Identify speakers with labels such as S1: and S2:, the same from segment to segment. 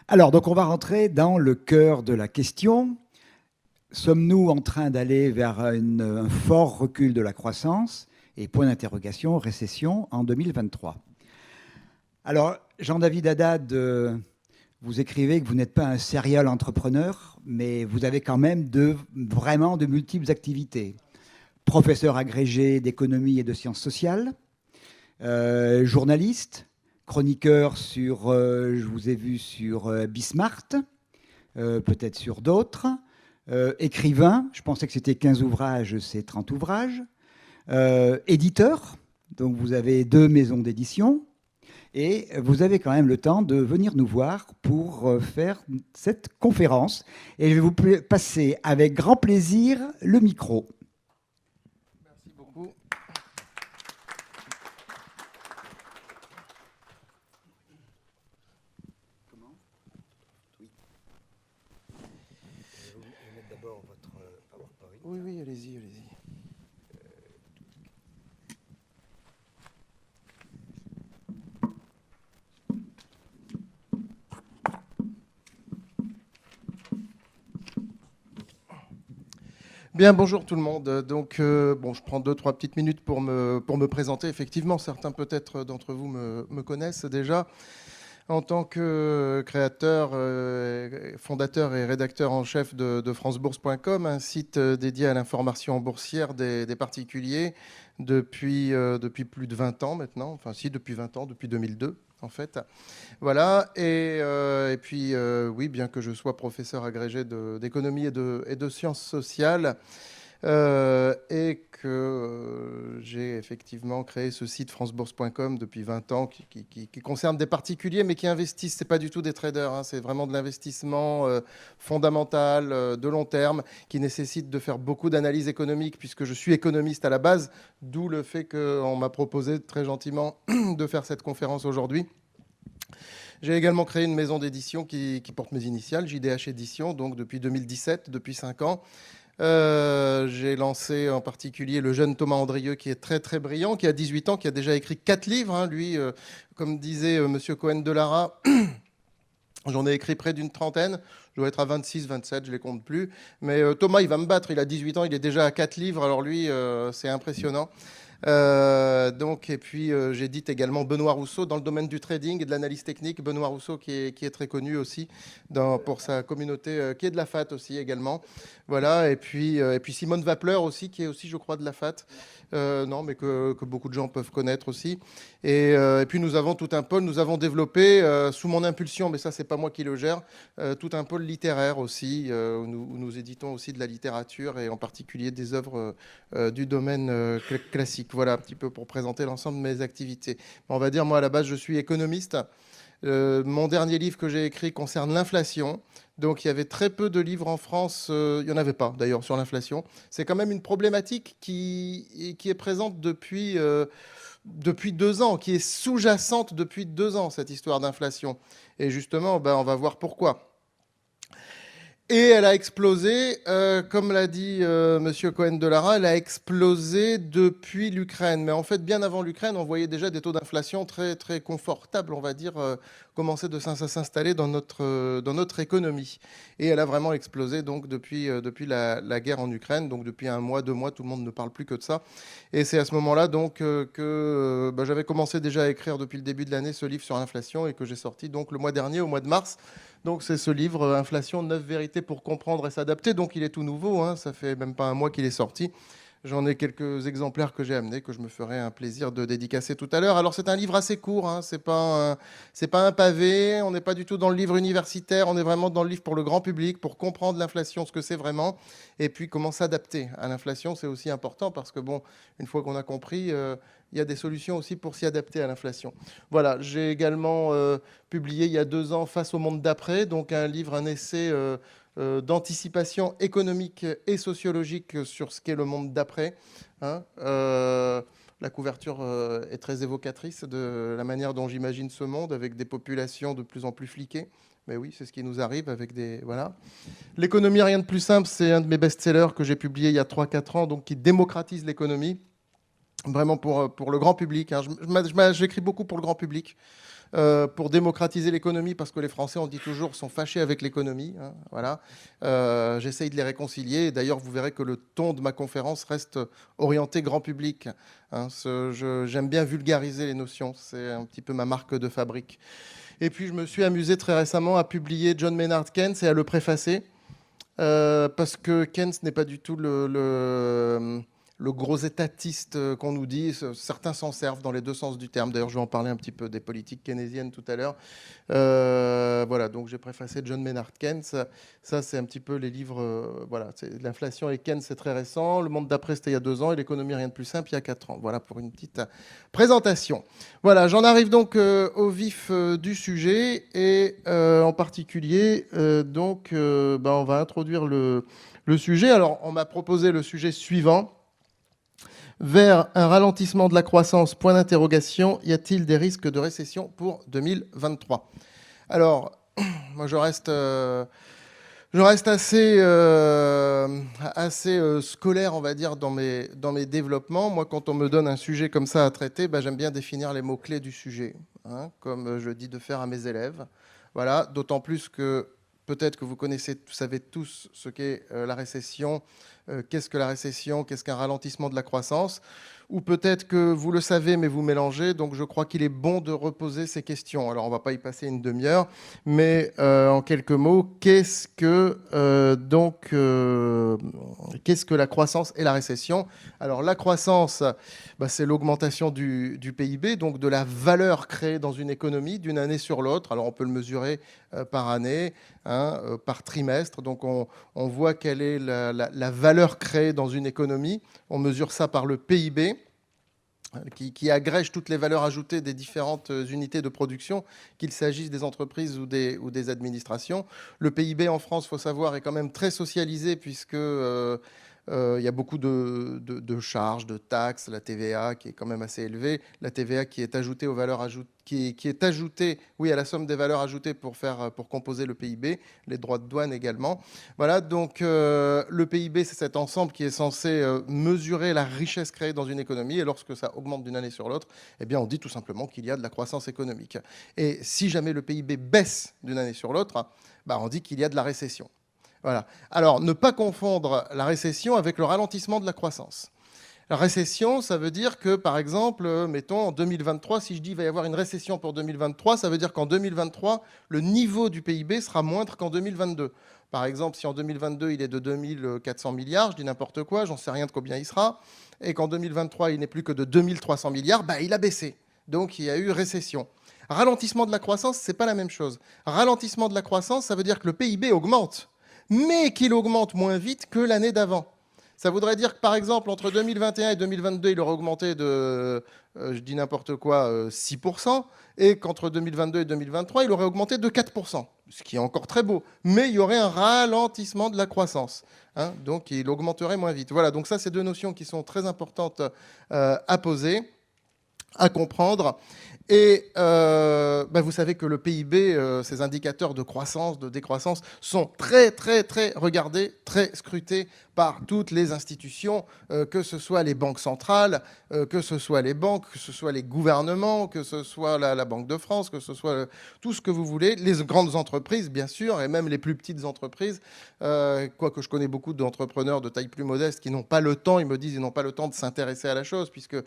S1: Alors, donc on va rentrer dans le cœur de la question. Sommes-nous en train d'aller vers un fort recul de la croissance et point d'interrogation, récession en 2023? Alors, Jean-David Haddad, vous écrivez que vous n'êtes pas un serial entrepreneur, mais vous avez quand même vraiment de multiples activités. Professeur agrégé d'économie et de sciences sociales, journaliste, chroniqueur sur, je vous ai vu sur Bismart, peut-être sur d'autres, écrivain, je pensais que c'était 15 ouvrages, c'est 30 ouvrages, éditeur, donc vous avez 2 maisons d'édition, et vous avez quand même le temps de venir nous voir pour faire cette conférence. Et je vais vous passer avec grand plaisir le micro.
S2: Merci beaucoup.
S1: Comment? Oui. Je vais mettre d'abord votre PowerPoint.
S2: Oui, oui, allez-y, allez-y. Bien, bonjour tout le monde. Donc, bon, je prends 2-3 petites minutes pour me présenter. Effectivement, certains peut-être d'entre vous me connaissent déjà. En tant que créateur, fondateur et rédacteur en chef de francebourse.com, un site dédié à l'information boursière des particuliers depuis plus de 20 ans maintenant. Enfin, si, depuis 20 ans, depuis 2002 en fait. Voilà, et puis oui, bien que je sois professeur agrégé d'économie et de sciences sociales, et que j'ai effectivement créé ce site francebourse.com depuis 20 ans qui concerne des particuliers mais qui investissent. Ce n'est pas du tout des traders, hein, c'est vraiment de l'investissement fondamental, de long terme, qui nécessite de faire beaucoup d'analyses économiques puisque je suis économiste à la base, d'où le fait qu'on m'a proposé très gentiment de faire cette conférence aujourd'hui. J'ai également créé une maison d'édition qui porte mes initiales, JDH Édition, donc depuis 2017, depuis 5 ans. J'ai lancé en particulier le jeune Thomas Andrieux qui est très très brillant, qui a 18 ans, qui a déjà écrit 4 livres. Hein, lui, comme disait Monsieur Cohen de Lara, j'en ai écrit près d'une trentaine. Je dois être à 26, 27, je ne les compte plus. Mais Thomas, il va me battre. Il a 18 ans, il est déjà à 4 livres. Alors lui, c'est impressionnant. Donc, et puis j'édite également Benoît Rousseau dans le domaine du trading et de l'analyse technique. Benoît Rousseau qui est très connu aussi pour sa communauté, qui est de la FAT aussi également. Voilà, et puis Simone Wappler aussi, qui est aussi, je crois, de la FAT. Non, mais que beaucoup de gens peuvent connaître aussi. Et puis nous avons tout un pôle, nous avons développé, sous mon impulsion, mais ça, c'est pas moi qui le gère, tout un pôle littéraire aussi, où nous éditons aussi de la littérature et en particulier des œuvres du domaine classique. Voilà un petit peu pour présenter l'ensemble de mes activités. On va dire, moi, à la base, je suis économiste. Mon dernier livre que j'ai écrit concerne l'inflation. Donc, il y avait très peu de livres en France. Il n'y en avait pas, d'ailleurs, sur l'inflation. C'est quand même une problématique qui est présente depuis 2 ans, qui est sous-jacente depuis 2 ans, cette histoire d'inflation. Et justement, ben, on va voir pourquoi. Et elle a explosé, comme l'a dit Monsieur Cohen de Lara, elle a explosé depuis l'Ukraine. Mais en fait, bien avant l'Ukraine, on voyait déjà des taux d'inflation très, très confortables, on va dire, commencer de s'installer dans notre économie. Et elle a vraiment explosé donc depuis la guerre en Ukraine. Donc depuis 1 mois, 2 mois, tout le monde ne parle plus que de ça. Et c'est à ce moment-là donc que j'avais commencé déjà à écrire depuis le début de l'année ce livre sur l'inflation et que j'ai sorti donc le mois dernier, au mois de mars. Donc c'est ce livre, Inflation, 9 vérités pour comprendre et s'adapter. Donc il est tout nouveau, hein, ça fait même pas 1 mois qu'il est sorti. J'en ai quelques exemplaires que j'ai amenés, que je me ferai un plaisir de dédicacer tout à l'heure. Alors c'est un livre assez court, hein, c'est pas un pavé, on n'est pas du tout dans le livre universitaire, on est vraiment dans le livre pour le grand public, pour comprendre l'inflation, ce que c'est vraiment, et puis comment s'adapter à l'inflation. C'est aussi important parce que bon, une fois qu'on a compris, il y a des solutions aussi pour s'y adapter à l'inflation. Voilà, j'ai également publié il y a 2 ans Face au monde d'après, donc un livre, un essai d'anticipation économique et sociologique sur ce qu'est le monde d'après. Hein. La couverture est très évocatrice de la manière dont j'imagine ce monde, avec des populations de plus en plus fliquées. Mais oui, c'est ce qui nous arrive avec des... Voilà. L'économie, rien de plus simple, c'est un de mes best-sellers que j'ai publié il y a 3-4 ans, donc qui démocratise l'économie. vraiment pour le grand public. Hein. J'écris beaucoup pour le grand public. Pour démocratiser l'économie, parce que les Français, on dit toujours, sont fâchés avec l'économie. Hein, voilà. J'essaye de les réconcilier. D'ailleurs, vous verrez que le ton de ma conférence reste orienté grand public. Hein, j'aime bien vulgariser les notions. C'est un petit peu ma marque de fabrique. Et puis, je me suis amusé très récemment à publier John Maynard Keynes et à le préfacer. Parce que Keynes n'est pas du tout le gros étatiste qu'on nous dit. Certains s'en servent dans les deux sens du terme. D'ailleurs, je vais en parler un petit peu des politiques keynésiennes tout à l'heure. Voilà, donc j'ai préfacé John Maynard Keynes. Ça, c'est un petit peu les livres. Voilà, l'inflation et Keynes, c'est très récent. Le monde d'après, c'était il y a 2 ans. Et l'économie, rien de plus simple, il y a 4 ans. Voilà pour une petite présentation. Voilà, j'en arrive donc au vif du sujet. Et en particulier, on va introduire le sujet. Alors, on m'a proposé le sujet suivant. Vers un ralentissement de la croissance, point d'interrogation, y a-t-il des risques de récession pour 2023 ? Alors, moi je reste assez scolaire, on va dire, dans mes développements. Moi, quand on me donne un sujet comme ça à traiter, j'aime bien définir les mots-clés du sujet, hein, comme je dis de faire à mes élèves. Voilà, d'autant plus que peut-être que vous savez tous ce qu'est la récession. Qu'est-ce que la récession? Qu'est-ce qu'un ralentissement de la croissance? Ou peut-être que vous le savez, mais vous mélangez. Donc, je crois qu'il est bon de reposer ces questions. Alors, on ne va pas y passer une demi-heure, mais en quelques mots, qu'est-ce que la croissance et la récession? Alors, la croissance, c'est l'augmentation du PIB, donc de la valeur créée dans une économie d'une année sur l'autre. Alors, on peut le mesurer par année, hein, par trimestre. Donc, on voit quelle est la valeur créée dans une économie. On mesure ça par le PIB. Qui agrège toutes les valeurs ajoutées des différentes unités de production, qu'il s'agisse des entreprises ou des administrations. Le PIB en France, il faut savoir, est quand même très socialisé puisque il y a beaucoup de charges, de taxes, la TVA qui est quand même assez élevée, la TVA qui est ajoutée aux valeurs ajoutées, qui est ajoutée, oui, à la somme des valeurs ajoutées pour composer le PIB, les droits de douane également. Voilà, donc le PIB, c'est cet ensemble qui est censé mesurer la richesse créée dans une économie, et lorsque ça augmente d'une année sur l'autre, eh bien, on dit tout simplement qu'il y a de la croissance économique. Et si jamais le PIB baisse d'une année sur l'autre, on dit qu'il y a de la récession. Voilà. Alors, ne pas confondre la récession avec le ralentissement de la croissance. La récession, ça veut dire que, par exemple, mettons, en 2023, si je dis qu'il va y avoir une récession pour 2023, ça veut dire qu'en 2023, le niveau du PIB sera moindre qu'en 2022. Par exemple, si en 2022, il est de 2400 milliards, je dis n'importe quoi, j'en sais rien de combien il sera, et qu'en 2023, il n'est plus que de 2300 milliards, il a baissé. Donc, il y a eu récession. Ralentissement de la croissance, ce n'est pas la même chose. Ralentissement de la croissance, ça veut dire que le PIB augmente, mais qu'il augmente moins vite que l'année d'avant. Ça voudrait dire que, par exemple, entre 2021 et 2022, il aurait augmenté de, je dis n'importe quoi, 6%, et qu'entre 2022 et 2023, il aurait augmenté de 4%, ce qui est encore très beau. Mais il y aurait un ralentissement de la croissance, hein, donc il augmenterait moins vite. Voilà, donc ça, c'est deux notions qui sont très importantes à poser, à comprendre. Et vous savez que le PIB, ces indicateurs de croissance, de décroissance, sont très, très, très regardés, très scrutés par toutes les institutions, que ce soit les banques centrales, que ce soit les banques, que ce soit les gouvernements, que ce soit la Banque de France, que ce soit tout ce que vous voulez, les grandes entreprises, bien sûr, et même les plus petites entreprises, quoique je connais beaucoup d'entrepreneurs de taille plus modeste qui n'ont pas le temps, ils me disent qu'ils n'ont pas le temps de s'intéresser à la chose, puisque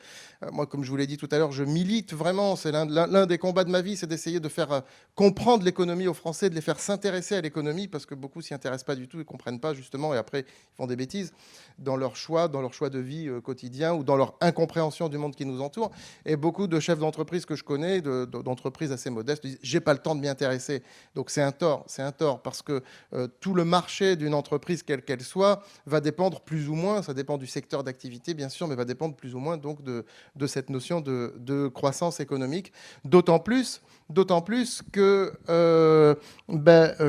S2: moi, comme je vous l'ai dit tout à l'heure, je milite vraiment, c'est l'un des combats de ma vie, c'est d'essayer de faire comprendre l'économie aux Français, de les faire s'intéresser à l'économie, parce que beaucoup s'y intéressent pas du tout, ils comprennent pas justement, et après ils font des bêtises dans leur choix de vie quotidien ou dans leur incompréhension du monde qui nous entoure. Et beaucoup de chefs d'entreprise que je connais, d'entreprises assez modestes, disent j'ai pas le temps de m'y intéresser. Donc c'est un tort, parce que tout le marché d'une entreprise, quelle qu'elle soit, va dépendre plus ou moins, ça dépend du secteur d'activité bien sûr, mais va dépendre plus ou moins donc de cette notion de croissance économique. D'autant plus que,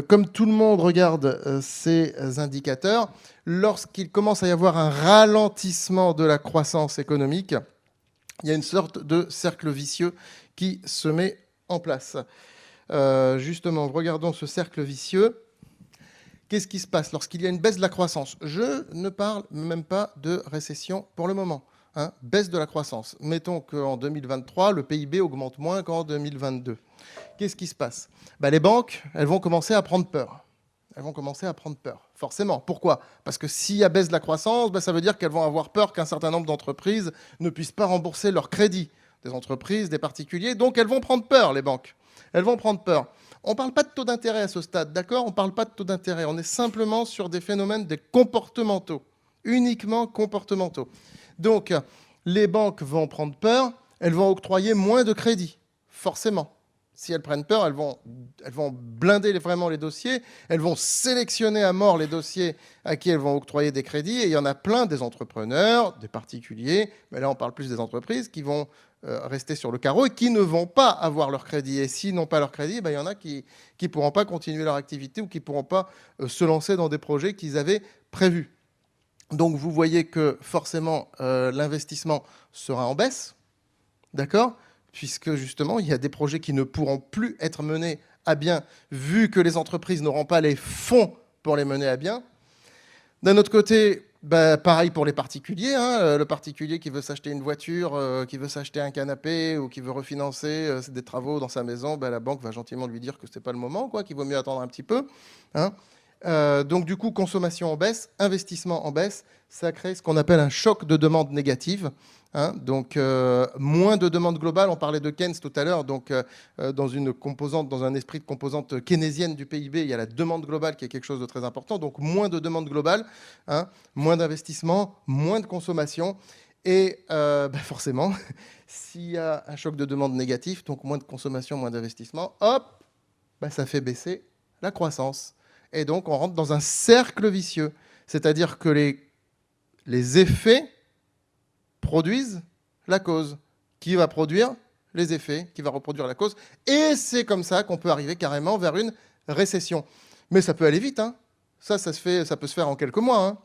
S2: comme tout le monde regarde ces indicateurs, lorsqu'il commence à y avoir un ralentissement de la croissance économique, il y a une sorte de cercle vicieux qui se met en place. Justement, regardons ce cercle vicieux. Qu'est-ce qui se passe lorsqu'il y a une baisse de la croissance? Je ne parle même pas de récession pour le moment. hein, baisse de la croissance. Mettons qu'en 2023, le PIB augmente moins qu'en 2022. Qu'est-ce qui se passe? Les banques, elles vont commencer à prendre peur. Elles vont commencer à prendre peur, forcément. Pourquoi? Parce que s'il y a baisse de la croissance, ça veut dire qu'elles vont avoir peur qu'un certain nombre d'entreprises ne puissent pas rembourser leurs crédits. Des entreprises, des particuliers, donc elles vont prendre peur, les banques. Elles vont prendre peur. On ne parle pas de taux d'intérêt à ce stade, d'accord? On ne parle pas de taux d'intérêt. On est simplement sur des phénomènes des comportementaux, uniquement comportementaux. Donc, les banques vont prendre peur, elles vont octroyer moins de crédits, forcément. Si elles prennent peur, elles vont blinder vraiment les dossiers, elles vont sélectionner à mort les dossiers à qui elles vont octroyer des crédits, et il y en a plein, des entrepreneurs, des particuliers, mais là on parle plus des entreprises, qui vont rester sur le carreau et qui ne vont pas avoir leur crédit. Et s'ils n'ont pas leur crédit, il y en a qui ne pourront pas continuer leur activité ou qui ne pourront pas se lancer dans des projets qu'ils avaient prévus. Donc vous voyez que forcément l'investissement sera en baisse, d'accord ? Puisque justement, il y a des projets qui ne pourront plus être menés à bien, vu que les entreprises n'auront pas les fonds pour les mener à bien. D'un autre côté, pareil pour les particuliers, hein, le particulier qui veut s'acheter une voiture, qui veut s'acheter un canapé ou qui veut refinancer des travaux dans sa maison, la banque va gentiment lui dire que ce n'est pas le moment, qu'il vaut mieux attendre un petit peu. Hein. Donc du coup, consommation en baisse, investissement en baisse, ça crée ce qu'on appelle un choc de demande négative. Hein, donc moins de demande globale, on parlait de Keynes tout à l'heure, donc dans un esprit de composante keynésienne du PIB, il y a la demande globale qui est quelque chose de très important, donc moins de demande globale, hein, moins d'investissement, moins de consommation, et forcément, s'il y a un choc de demande négatif, donc moins de consommation, moins d'investissement, hop, ça fait baisser la croissance. Et donc on rentre dans un cercle vicieux, c'est-à-dire que les effets produisent la cause, qui va produire les effets, qui va reproduire la cause, et c'est comme ça qu'on peut arriver carrément vers une récession. Mais ça peut aller vite, hein. Ça peut se faire en quelques mois. Hein.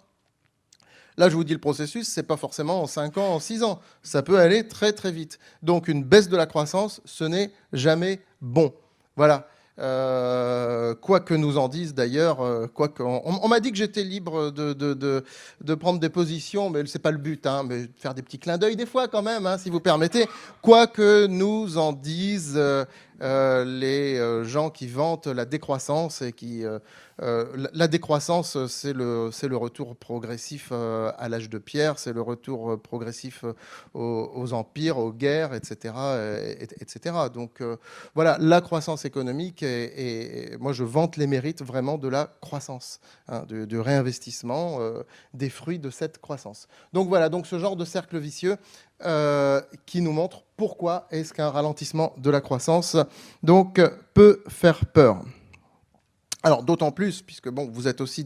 S2: Là, je vous dis le processus, c'est pas forcément en 5 ans, en 6 ans. Ça peut aller très très vite. Donc une baisse de la croissance, ce n'est jamais bon. Voilà. Quoi que nous en disent d'ailleurs, on m'a dit que j'étais libre de prendre des positions, mais c'est pas le but, hein, mais faire des petits clins d'œil des fois quand même, hein, si vous permettez. Quoi que nous en disent les gens qui vantent la décroissance et qui la décroissance, c'est le retour progressif à l'âge de pierre, c'est le retour progressif aux empires, aux guerres, etc., etc. Donc voilà, la croissance économique, et moi je vante les mérites vraiment de la croissance, hein, du réinvestissement des fruits de cette croissance. Donc voilà, donc ce genre de cercle vicieux qui nous montre pourquoi est-ce qu'un ralentissement de la croissance donc, peut faire peur. Alors d'autant plus, puisque bon, vous êtes aussi,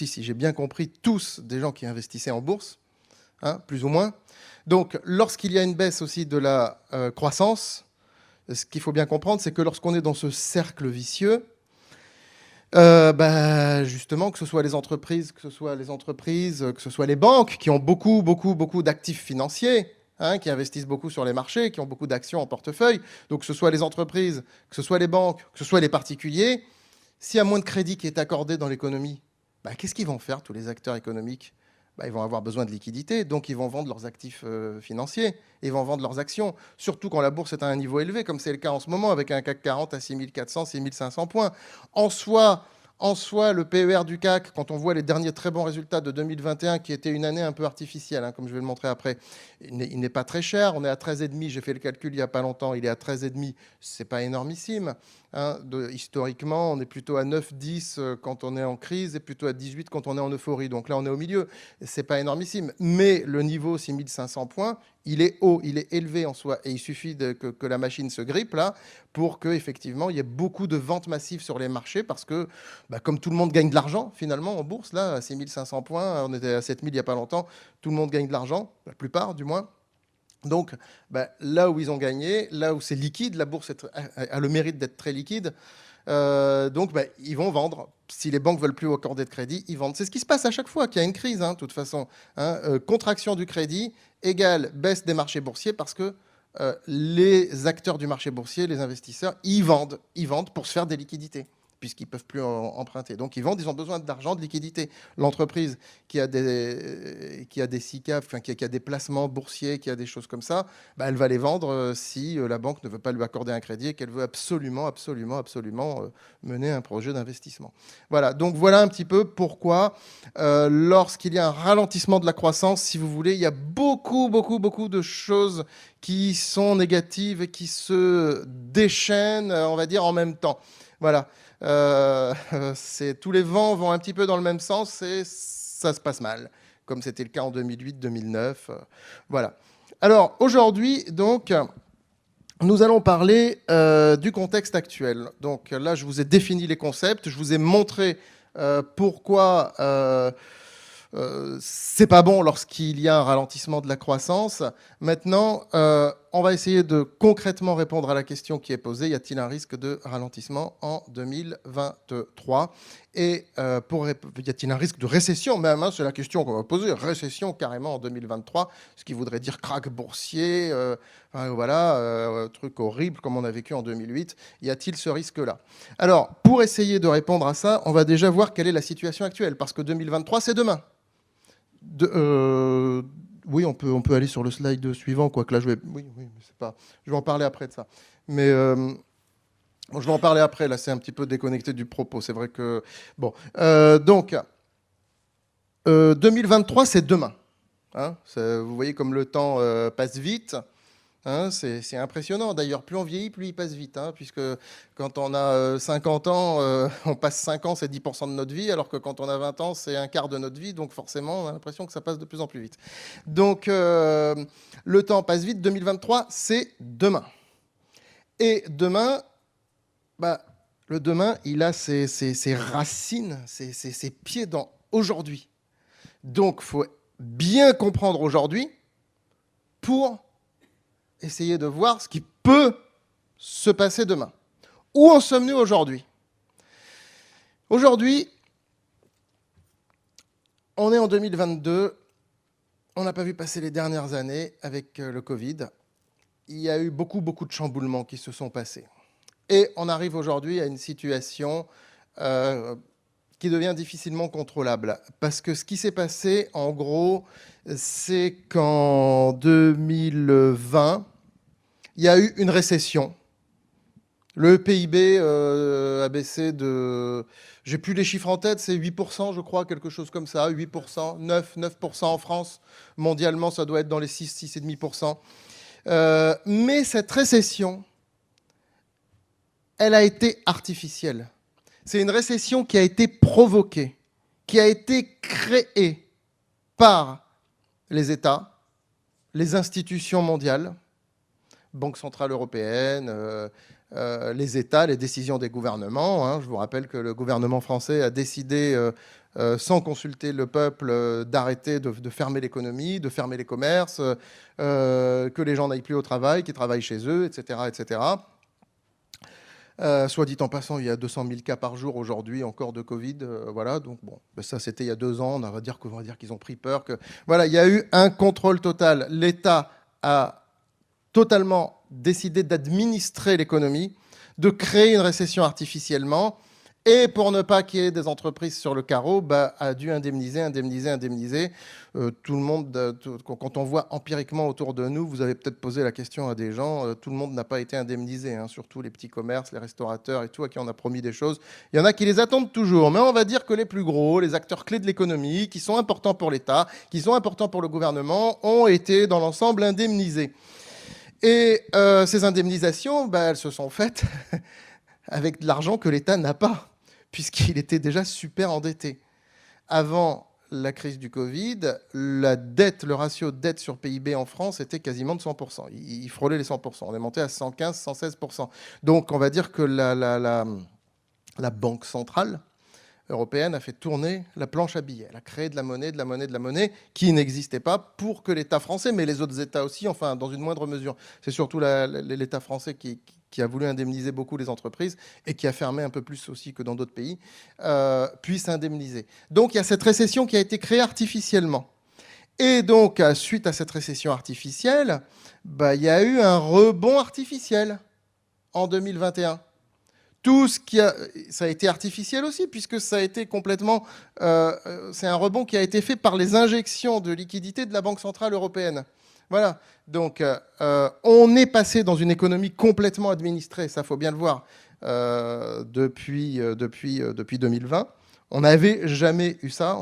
S2: si j'ai bien compris, tous des gens qui investissaient en bourse, hein, plus ou moins. Donc lorsqu'il y a une baisse aussi de la croissance, ce qu'il faut bien comprendre, c'est que lorsqu'on est dans ce cercle vicieux, justement, que ce soit les entreprises, que ce soit les banques qui ont beaucoup d'actifs financiers, hein, qui investissent beaucoup sur les marchés, qui ont beaucoup d'actions en portefeuille, donc que ce soit les entreprises, que ce soit les banques, que ce soit les particuliers, s'il y a moins de crédit qui est accordé dans l'économie, qu'est-ce qu'ils vont faire, tous les acteurs économiques ? Ils vont avoir besoin de liquidités, donc ils vont vendre leurs actifs financiers, ils vont vendre leurs actions, surtout quand la bourse est à un niveau élevé, comme c'est le cas en ce moment, avec un CAC 40 à 6400, 6500 points. En soi, le PER du CAC, quand on voit les derniers très bons résultats de 2021, qui était une année un peu artificielle, hein, comme je vais le montrer après, il n'est pas très cher. On est à 13,5, j'ai fait le calcul il n'y a pas longtemps, il est à 13,5, c'est pas énormissime. Hein, historiquement, on est plutôt à 9, 10 quand on est en crise et plutôt à 18 quand on est en euphorie. Donc là, on est au milieu. C'est pas énormissime. Mais le niveau 6500 points, il est haut, il est élevé en soi. Et il suffit que la machine se grippe là pour qu'effectivement, il y ait beaucoup de ventes massives sur les marchés parce que, comme tout le monde gagne de l'argent finalement en bourse, là, à 6500 points, on était à 7000 il n'y a pas longtemps, tout le monde gagne de l'argent, la plupart du moins. Donc, là où ils ont gagné, là où c'est liquide, la bourse a le mérite d'être très liquide, donc ils vont vendre. Si les banques veulent plus accorder de crédit, ils vendent. C'est ce qui se passe à chaque fois qu'il y a une crise, hein, de toute façon. Hein, contraction du crédit égale baisse des marchés boursiers parce que les acteurs du marché boursier, les investisseurs, ils vendent pour se faire des liquidités. puisqu'ils ne peuvent plus emprunter. Donc, ils vendent, ils ont besoin d'argent, de liquidité. L'entreprise qui a des SICAV, enfin, qui a des placements boursiers, qui a des choses comme ça, bah, elle va les vendre si la banque ne veut pas lui accorder un crédit et qu'elle veut absolument mener un projet d'investissement. Voilà, donc voilà un petit peu pourquoi, lorsqu'il y a un ralentissement de la croissance, si vous voulez, il y a beaucoup de choses qui sont négatives et qui se déchaînent, on va dire, en même temps. Voilà. Tous les vents vont un petit peu dans le même sens et ça se passe mal, comme c'était le cas en 2008-2009. Voilà. Alors, aujourd'hui, donc, nous allons parler du contexte actuel. Donc là, je vous ai défini les concepts, je vous ai montré pourquoi c'est pas bon lorsqu'il y a un ralentissement de la croissance. Maintenant, on va essayer de concrètement répondre à la question qui est posée. Y a-t-il un risque de ralentissement en 2023 ? Et y a-t-il un risque de récession même, c'est la question qu'on va poser. Récession carrément en 2023, ce qui voudrait dire krach boursier, truc horrible comme on a vécu en 2008. Y a-t-il ce risque-là ? Alors, pour essayer de répondre à ça, on va déjà voir quelle est la situation actuelle, parce que 2023, c'est demain. Oui, on peut aller sur le slide suivant, quoique là, je vais en parler après de ça. Mais je vais en parler après, là, c'est un petit peu déconnecté du propos. C'est vrai que... Bon, donc, 2023, c'est demain. Hein, vous voyez comme le temps passe vite. Hein, c'est impressionnant. D'ailleurs, plus on vieillit, plus il passe vite. Hein, puisque quand on a 50 ans, on passe 5 ans, c'est 10% de notre vie, alors que quand on a 20 ans, c'est un quart de notre vie. Donc forcément, on a l'impression que ça passe de plus en plus vite. Donc, le temps passe vite. 2023, c'est demain. Et demain, le demain, il a ses racines, ses pieds dans aujourd'hui. Donc, il faut bien comprendre aujourd'hui pour essayer de voir ce qui peut se passer demain. Où en sommes-nous aujourd'hui ? Aujourd'hui, on est en 2022, on n'a pas vu passer les dernières années avec le Covid. Il y a eu beaucoup de chamboulements qui se sont passés. Et on arrive aujourd'hui à une situation qui devient difficilement contrôlable. Parce que ce qui s'est passé, en gros, c'est qu'en 2020, il y a eu une récession. Le PIB a baissé de... J'ai plus les chiffres en tête, c'est 8%, je crois, quelque chose comme ça, 8%, 9% en France. Mondialement, ça doit être dans les 6,5%. Mais cette récession, elle a été artificielle. C'est une récession qui a été provoquée, qui a été créée par les États, les institutions mondiales, Banque centrale européenne, les États, les décisions des gouvernements. Hein. Je vous rappelle que le gouvernement français a décidé, sans consulter le peuple, d'arrêter de fermer l'économie, de fermer les commerces, que les gens n'aillent plus au travail, qu'ils travaillent chez eux, etc. etc. Soit dit en passant, il y a 200 000 cas par jour aujourd'hui encore de Covid. Voilà, donc bon, ça c'était il y a 2 ans. On va dire qu'ils ont pris peur. Voilà, il y a eu un contrôle total. L'État a totalement décidé d'administrer l'économie, de créer une récession artificiellement, et pour ne pas qu'il y ait des entreprises sur le carreau, a dû indemniser. Tout le monde, quand on voit empiriquement autour de nous, vous avez peut-être posé la question à des gens, tout le monde n'a pas été indemnisé, hein, surtout les petits commerces, les restaurateurs et tout, à qui on a promis des choses. Il y en a qui les attendent toujours, mais on va dire que les plus gros, les acteurs clés de l'économie, qui sont importants pour l'État, qui sont importants pour le gouvernement, ont été dans l'ensemble indemnisés. Et ces indemnisations, elles se sont faites avec de l'argent que l'État n'a pas, puisqu'il était déjà super endetté. Avant la crise du Covid, le ratio de dette sur PIB en France était quasiment de 100%. Il frôlait les 100%. On est monté à 115, 116%. Donc on va dire que la Banque centrale européenne a fait tourner la planche à billets. Elle a créé de la monnaie qui n'existait pas pour que l'État français, mais les autres États aussi, enfin dans une moindre mesure. C'est surtout l'État français qui a voulu indemniser beaucoup les entreprises et qui a fermé un peu plus aussi que dans d'autres pays, puisse indemniser. Donc il y a cette récession qui a été créée artificiellement. Et donc, suite à cette récession artificielle, il y a eu un rebond artificiel en 2021. tout ce qui a, ça a été artificiel aussi, puisque ça a été complètement, c'est un rebond qui a été fait par les injections de liquidités de la Banque centrale européenne. Voilà. Donc, on est passé dans une économie complètement administrée, ça faut bien le voir, depuis 2020. On n'avait jamais eu ça,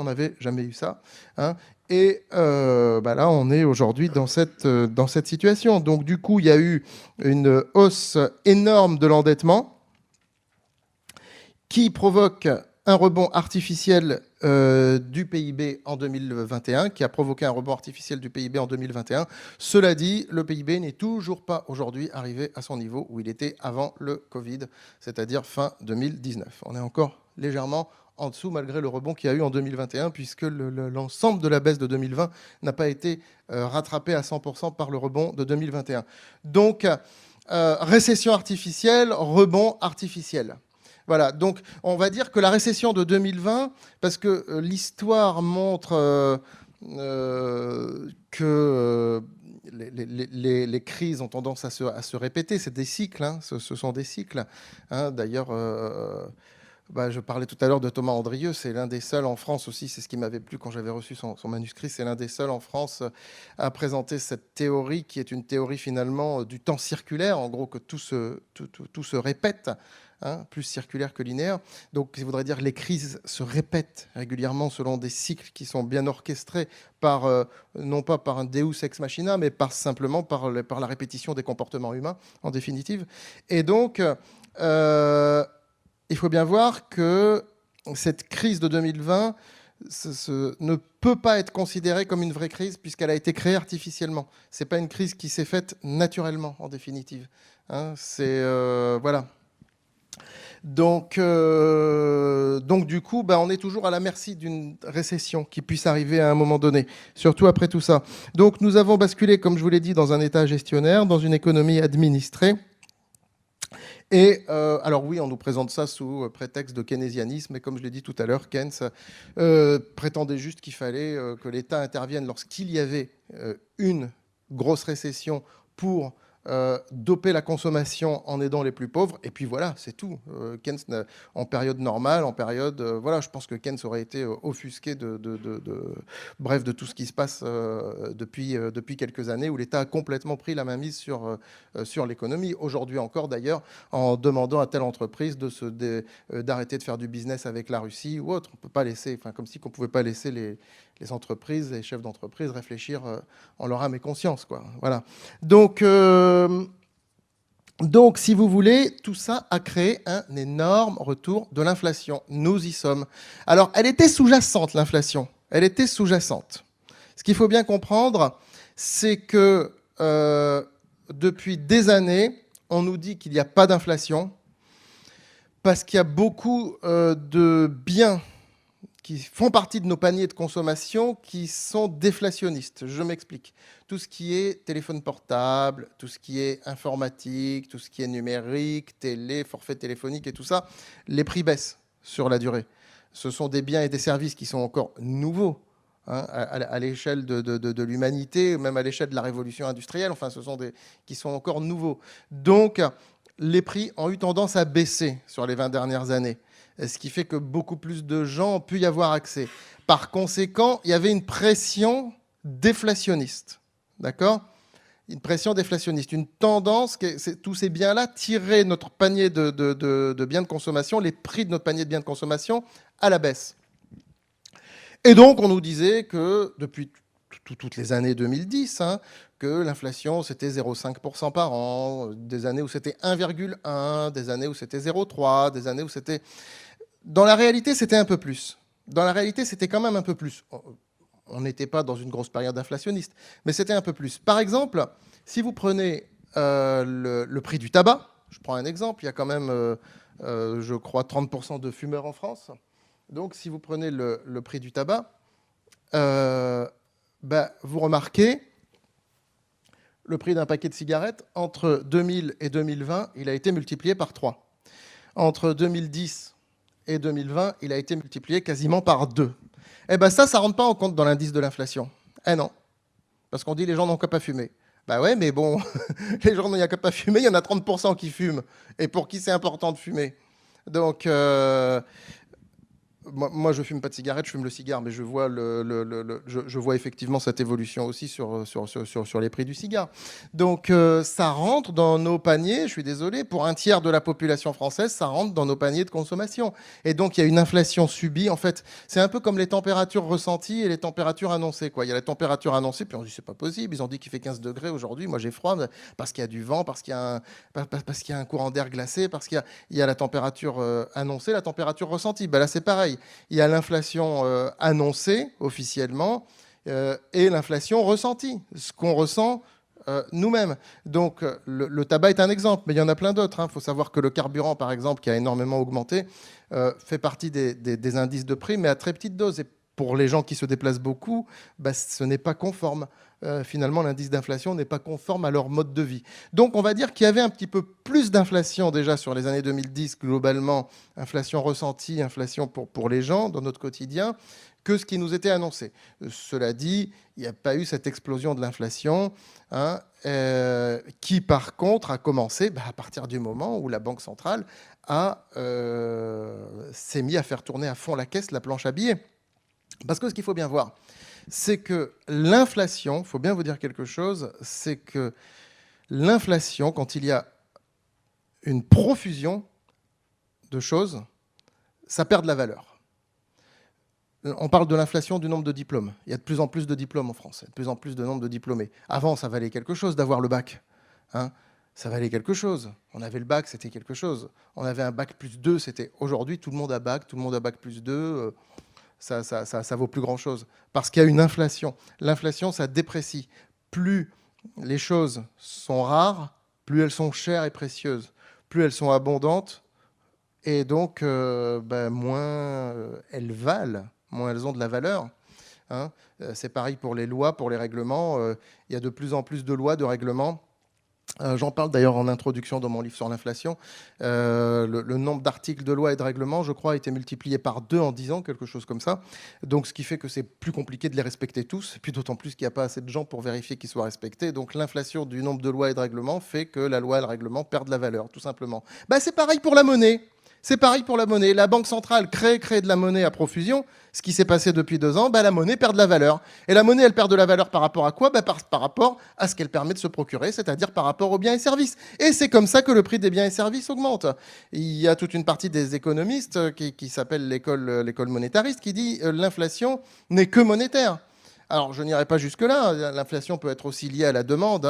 S2: hein. Et là, on est aujourd'hui dans cette situation. Donc, du coup, il y a eu une hausse énorme de l'endettement qui provoque un rebond artificiel du PIB en 2021, qui a provoqué un rebond artificiel du PIB en 2021. Cela dit, le PIB n'est toujours pas aujourd'hui arrivé à son niveau où il était avant le Covid, c'est-à-dire fin 2019. On est encore légèrement en dessous malgré le rebond qu'il y a eu en 2021, puisque l'ensemble de la baisse de 2020 n'a pas été rattrapé à 100% par le rebond de 2021. Donc, récession artificielle, rebond artificiel. Voilà, donc on va dire que la récession de 2020, parce que l'histoire montre que les crises ont tendance à se répéter, c'est des cycles, hein, ce sont des cycles. Hein. D'ailleurs, je parlais tout à l'heure de Thomas Andrieux, c'est l'un des seuls en France aussi, c'est ce qui m'avait plu quand j'avais reçu son manuscrit, c'est l'un des seuls en France à présenter cette théorie qui est une théorie finalement du temps circulaire, en gros que tout se répète. Hein, plus circulaire que linéaire. Donc, ça voudrait dire que les crises se répètent régulièrement selon des cycles qui sont bien orchestrés par, non pas par un deus ex machina, mais simplement par la répétition des comportements humains, en définitive. Et donc, il faut bien voir que cette crise de 2020 ne peut pas être considérée comme une vraie crise puisqu'elle a été créée artificiellement. Ce n'est pas une crise qui s'est faite naturellement, en définitive. Hein, voilà. Donc, du coup, on est toujours à la merci d'une récession qui puisse arriver à un moment donné, surtout après tout ça. Donc, nous avons basculé, comme je vous l'ai dit, dans un état gestionnaire, dans une économie administrée. Et alors oui, on nous présente ça sous prétexte de keynésianisme, et comme je l'ai dit tout à l'heure, Keynes prétendait juste qu'il fallait que l'État intervienne lorsqu'il y avait une grosse récession pour doper la consommation en aidant les plus pauvres, et puis voilà, c'est tout. Keynes, en période normale, voilà, je pense que Keynes aurait été offusqué bref, de tout ce qui se passe depuis quelques années, où l'État a complètement pris la mainmise sur l'économie. Aujourd'hui encore, d'ailleurs, en demandant à telle entreprise d'arrêter de faire du business avec la Russie ou autre. On peut pas laisser, comme si on pouvait pas laisser les entreprises, les chefs d'entreprise réfléchir en leur âme et conscience, quoi. Voilà. Donc, si vous voulez, tout ça a créé un énorme retour de l'inflation. Nous y sommes. Alors, elle était sous-jacente, l'inflation. Elle était sous-jacente. Ce qu'il faut bien comprendre, c'est que depuis des années, on nous dit qu'il n'y a pas d'inflation parce qu'il y a beaucoup de biens qui font partie de nos paniers de consommation qui sont déflationnistes. Je m'explique. Tout ce qui est téléphone portable, tout ce qui est informatique, tout ce qui est numérique, télé, forfait téléphonique et tout ça, les prix baissent sur la durée. Ce sont des biens et des services qui sont encore nouveaux, hein, à l'échelle de l'humanité, même à l'échelle de la révolution industrielle. Enfin, ce sont qui sont encore nouveaux. Donc, les prix ont eu tendance à baisser sur les 20 dernières années, ce qui fait que beaucoup plus de gens ont pu y avoir accès. Par conséquent, il y avait une pression déflationniste. D'accord ? Une pression déflationniste, une tendance, tous ces biens-là tiraient notre panier de biens de consommation, les prix de notre panier de biens de consommation, à la baisse. Et donc, on nous disait que, depuis toutes les années 2010, hein, que l'inflation, c'était 0,5% par an, des années où c'était 1,1, des années où c'était 0,3, des années où c'était... Dans la réalité, c'était un peu plus. Dans la réalité, c'était quand même un peu plus. On n'était pas dans une grosse période inflationniste, mais c'était un peu plus. Par exemple, si vous prenez le prix du tabac, je prends un exemple, il y a quand même, je crois, 30% de fumeurs en France. Donc, si vous prenez le prix du tabac, vous remarquez le prix d'un paquet de cigarettes, entre 2000 et 2020, il a été multiplié par 3. Entre 2010 et 2020, il a été multiplié quasiment par 2. Eh bien ça ne rentre pas en compte dans l'indice de l'inflation. Eh non, parce qu'on dit les gens n'ont qu'à pas fumer. Ouais, mais bon, les gens n'ont qu'à pas fumer, il y en a 30% qui fument. Et pour qui c'est important de fumer ? Donc, moi, je fume pas de cigarette, je fume le cigare, mais je vois, je vois effectivement cette évolution aussi sur les prix du cigare. Donc, ça rentre dans nos paniers, je suis désolé, pour un tiers de la population française, ça rentre dans nos paniers de consommation. Et donc, il y a une inflation subie. En fait, c'est un peu comme les températures ressenties et les températures annoncées, quoi. Il y a la température annoncée, puis on dit, c'est pas possible. Ils ont dit qu'il fait 15 degrés aujourd'hui. Moi, j'ai froid parce qu'il y a du vent, parce qu'il y a parce qu'il y a un courant d'air glacé, parce qu'il y a la température annoncée, la température ressentie. Ben là, c'est pareil. Il y a l'inflation annoncée officiellement et l'inflation ressentie, ce qu'on ressent nous-mêmes. Donc le tabac est un exemple, mais il y en a plein d'autres. Il faut savoir que le carburant, par exemple, qui a énormément augmenté, fait partie des indices de prix, mais à très petite dose. Et pour les gens qui se déplacent beaucoup, bah, ce n'est pas conforme. Finalement, l'indice d'inflation n'est pas conforme à leur mode de vie. Donc, on va dire qu'il y avait un petit peu plus d'inflation déjà sur les années 2010, globalement, inflation ressentie, inflation pour les gens dans notre quotidien, que ce qui nous était annoncé. Cela dit, il n'y a pas eu cette explosion de l'inflation, hein, qui, par contre, a commencé à partir du moment où la Banque centrale s'est mis à faire tourner à fond la caisse, la planche à billets. Parce que ce qu'il faut bien voir, c'est que l'inflation, il faut bien vous dire quelque chose, c'est que l'inflation, quand il y a une profusion de choses, ça perd de la valeur. On parle de l'inflation du nombre de diplômes. Il y a de plus en plus de diplômes en France, il y a de plus en plus de nombre de diplômés. Avant, ça valait quelque chose d'avoir le bac. Hein, ça valait quelque chose. On avait le bac, c'était quelque chose. On avait un bac plus 2, c'était... Aujourd'hui, tout le monde a bac, tout le monde a bac plus 2... ça vaut plus grand-chose. Parce qu'il y a une inflation. L'inflation, ça déprécie. Plus les choses sont rares, plus elles sont chères et précieuses. Plus elles sont abondantes, et donc moins elles valent, moins elles ont de la valeur. Hein. C'est pareil pour les lois, pour les règlements. Il y a de plus en plus de lois, de règlements. J'en parle d'ailleurs en introduction dans mon livre sur l'inflation. Le nombre d'articles de loi et de règlements, je crois, a été multiplié par 2 en 10 ans, quelque chose comme ça. Donc, ce qui fait que c'est plus compliqué de les respecter tous, et puis d'autant plus qu'il n'y a pas assez de gens pour vérifier qu'ils soient respectés. Donc, l'inflation du nombre de lois et de règlements fait que la loi et le règlement perdent de la valeur, tout simplement. C'est pareil pour la monnaie. C'est pareil pour la monnaie. La Banque centrale crée de la monnaie à profusion. Ce qui s'est passé depuis 2 ans, la monnaie perd de la valeur. Et la monnaie, elle perd de la valeur par rapport à quoi ? Par rapport à ce qu'elle permet de se procurer, c'est-à-dire par rapport aux biens et services. Et c'est comme ça que le prix des biens et services augmente. Il y a toute une partie des économistes qui s'appelle l'école monétariste qui dit l'inflation n'est que monétaire. Alors, je n'irai pas jusque-là. L'inflation peut être aussi liée à la demande.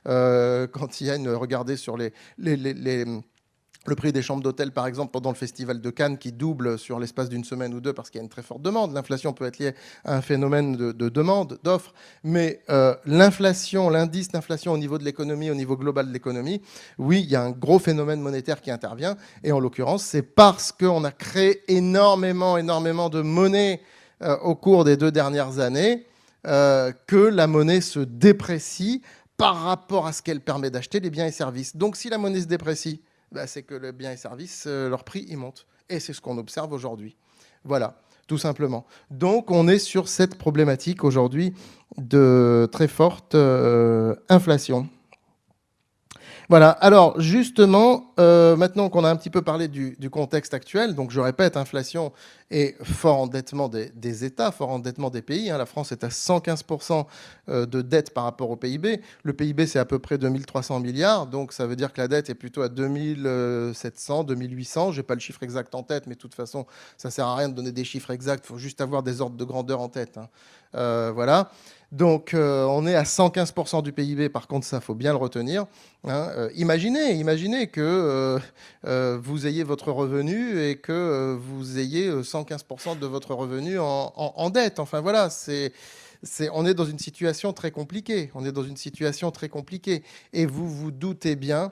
S2: Quand il y a regardez sur le prix des chambres d'hôtel, par exemple, pendant le festival de Cannes, qui double sur l'espace d'une semaine ou deux parce qu'il y a une très forte demande. L'inflation peut être liée à un phénomène de demande, d'offre. Mais l'inflation, l'indice d'inflation au niveau de l'économie, au niveau global de l'économie, oui, il y a un gros phénomène monétaire qui intervient. Et en l'occurrence, c'est parce qu'on a créé énormément de monnaie au cours des 2 dernières années que la monnaie se déprécie par rapport à ce qu'elle permet d'acheter des biens et services. Donc, si la monnaie se déprécie, c'est que les biens et services, leur prix, ils montent. Et c'est ce qu'on observe aujourd'hui. Voilà, tout simplement. Donc, on est sur cette problématique aujourd'hui de très forte inflation. Voilà, alors justement, maintenant qu'on a un petit peu parlé du contexte actuel, donc je répète, inflation et fort endettement des États, fort endettement des pays. La France est à 115% de dette par rapport au PIB. Le PIB, c'est à peu près 2300 milliards, donc ça veut dire que la dette est plutôt à 2700, 2800. Je n'ai pas le chiffre exact en tête, mais de toute façon, ça ne sert à rien de donner des chiffres exacts, il faut juste avoir des ordres de grandeur en tête. Voilà. Donc, on est à 115% du PIB, par contre, ça, il faut bien le retenir. Imaginez que vous ayez votre revenu et que vous ayez 115% de votre revenu en dette. Enfin, voilà, on est dans une situation très compliquée. On est dans une situation très compliquée. Et vous vous doutez bien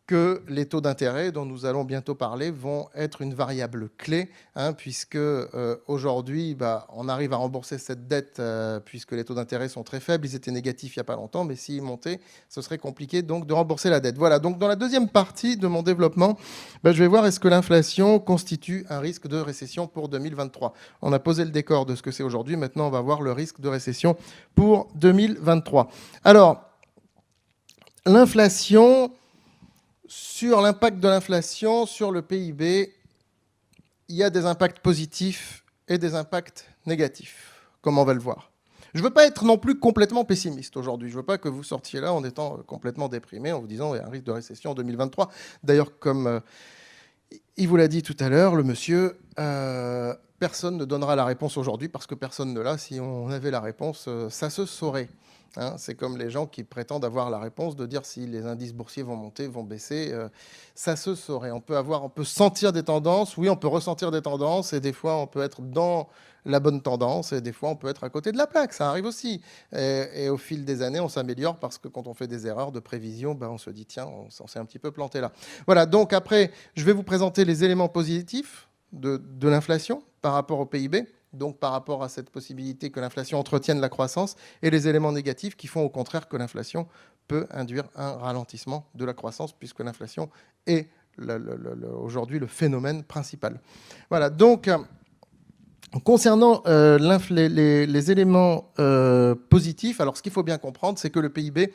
S2: que les taux d'intérêt dont nous allons bientôt parler vont être une variable clé, puisque aujourd'hui, on arrive à rembourser cette dette puisque les taux d'intérêt sont très faibles. Ils étaient négatifs il n'y a pas longtemps, mais s'ils montaient, ce serait compliqué donc de rembourser la dette. Voilà, donc dans la deuxième partie de mon développement, je vais voir est-ce que l'inflation constitue un risque de récession pour 2023. On a posé le décor de ce que c'est aujourd'hui, maintenant on va voir le risque de récession pour 2023. Alors, l'inflation... sur l'impact de l'inflation sur le PIB, il y a des impacts positifs et des impacts négatifs, comme on va le voir. Je ne veux pas être non plus complètement pessimiste aujourd'hui. Je ne veux pas que vous sortiez là en étant complètement déprimé, en vous disant qu'il y a un risque de récession en 2023. D'ailleurs, comme il vous l'a dit tout à l'heure, le monsieur, personne ne donnera la réponse aujourd'hui parce que personne ne l'a. Si on avait la réponse, ça se saurait. Hein, c'est comme les gens qui prétendent avoir la réponse de dire si les indices boursiers vont monter, vont baisser. Ça se saurait. On peut sentir des tendances. Oui, on peut ressentir des tendances. Et des fois, on peut être dans la bonne tendance. Et des fois, on peut être à côté de la plaque. Ça arrive aussi. Et au fil des années, on s'améliore parce que quand on fait des erreurs de prévision, ben, on se dit, tiens, on s'est un petit peu planté là. Voilà, donc après, je vais vous présenter les éléments positifs de l'inflation par rapport au PIB. Donc par rapport à cette possibilité que l'inflation entretienne la croissance, et les éléments négatifs qui font au contraire que l'inflation peut induire un ralentissement de la croissance, puisque l'inflation est aujourd'hui le phénomène principal. Voilà, donc concernant les éléments positifs, alors ce qu'il faut bien comprendre, c'est que le PIB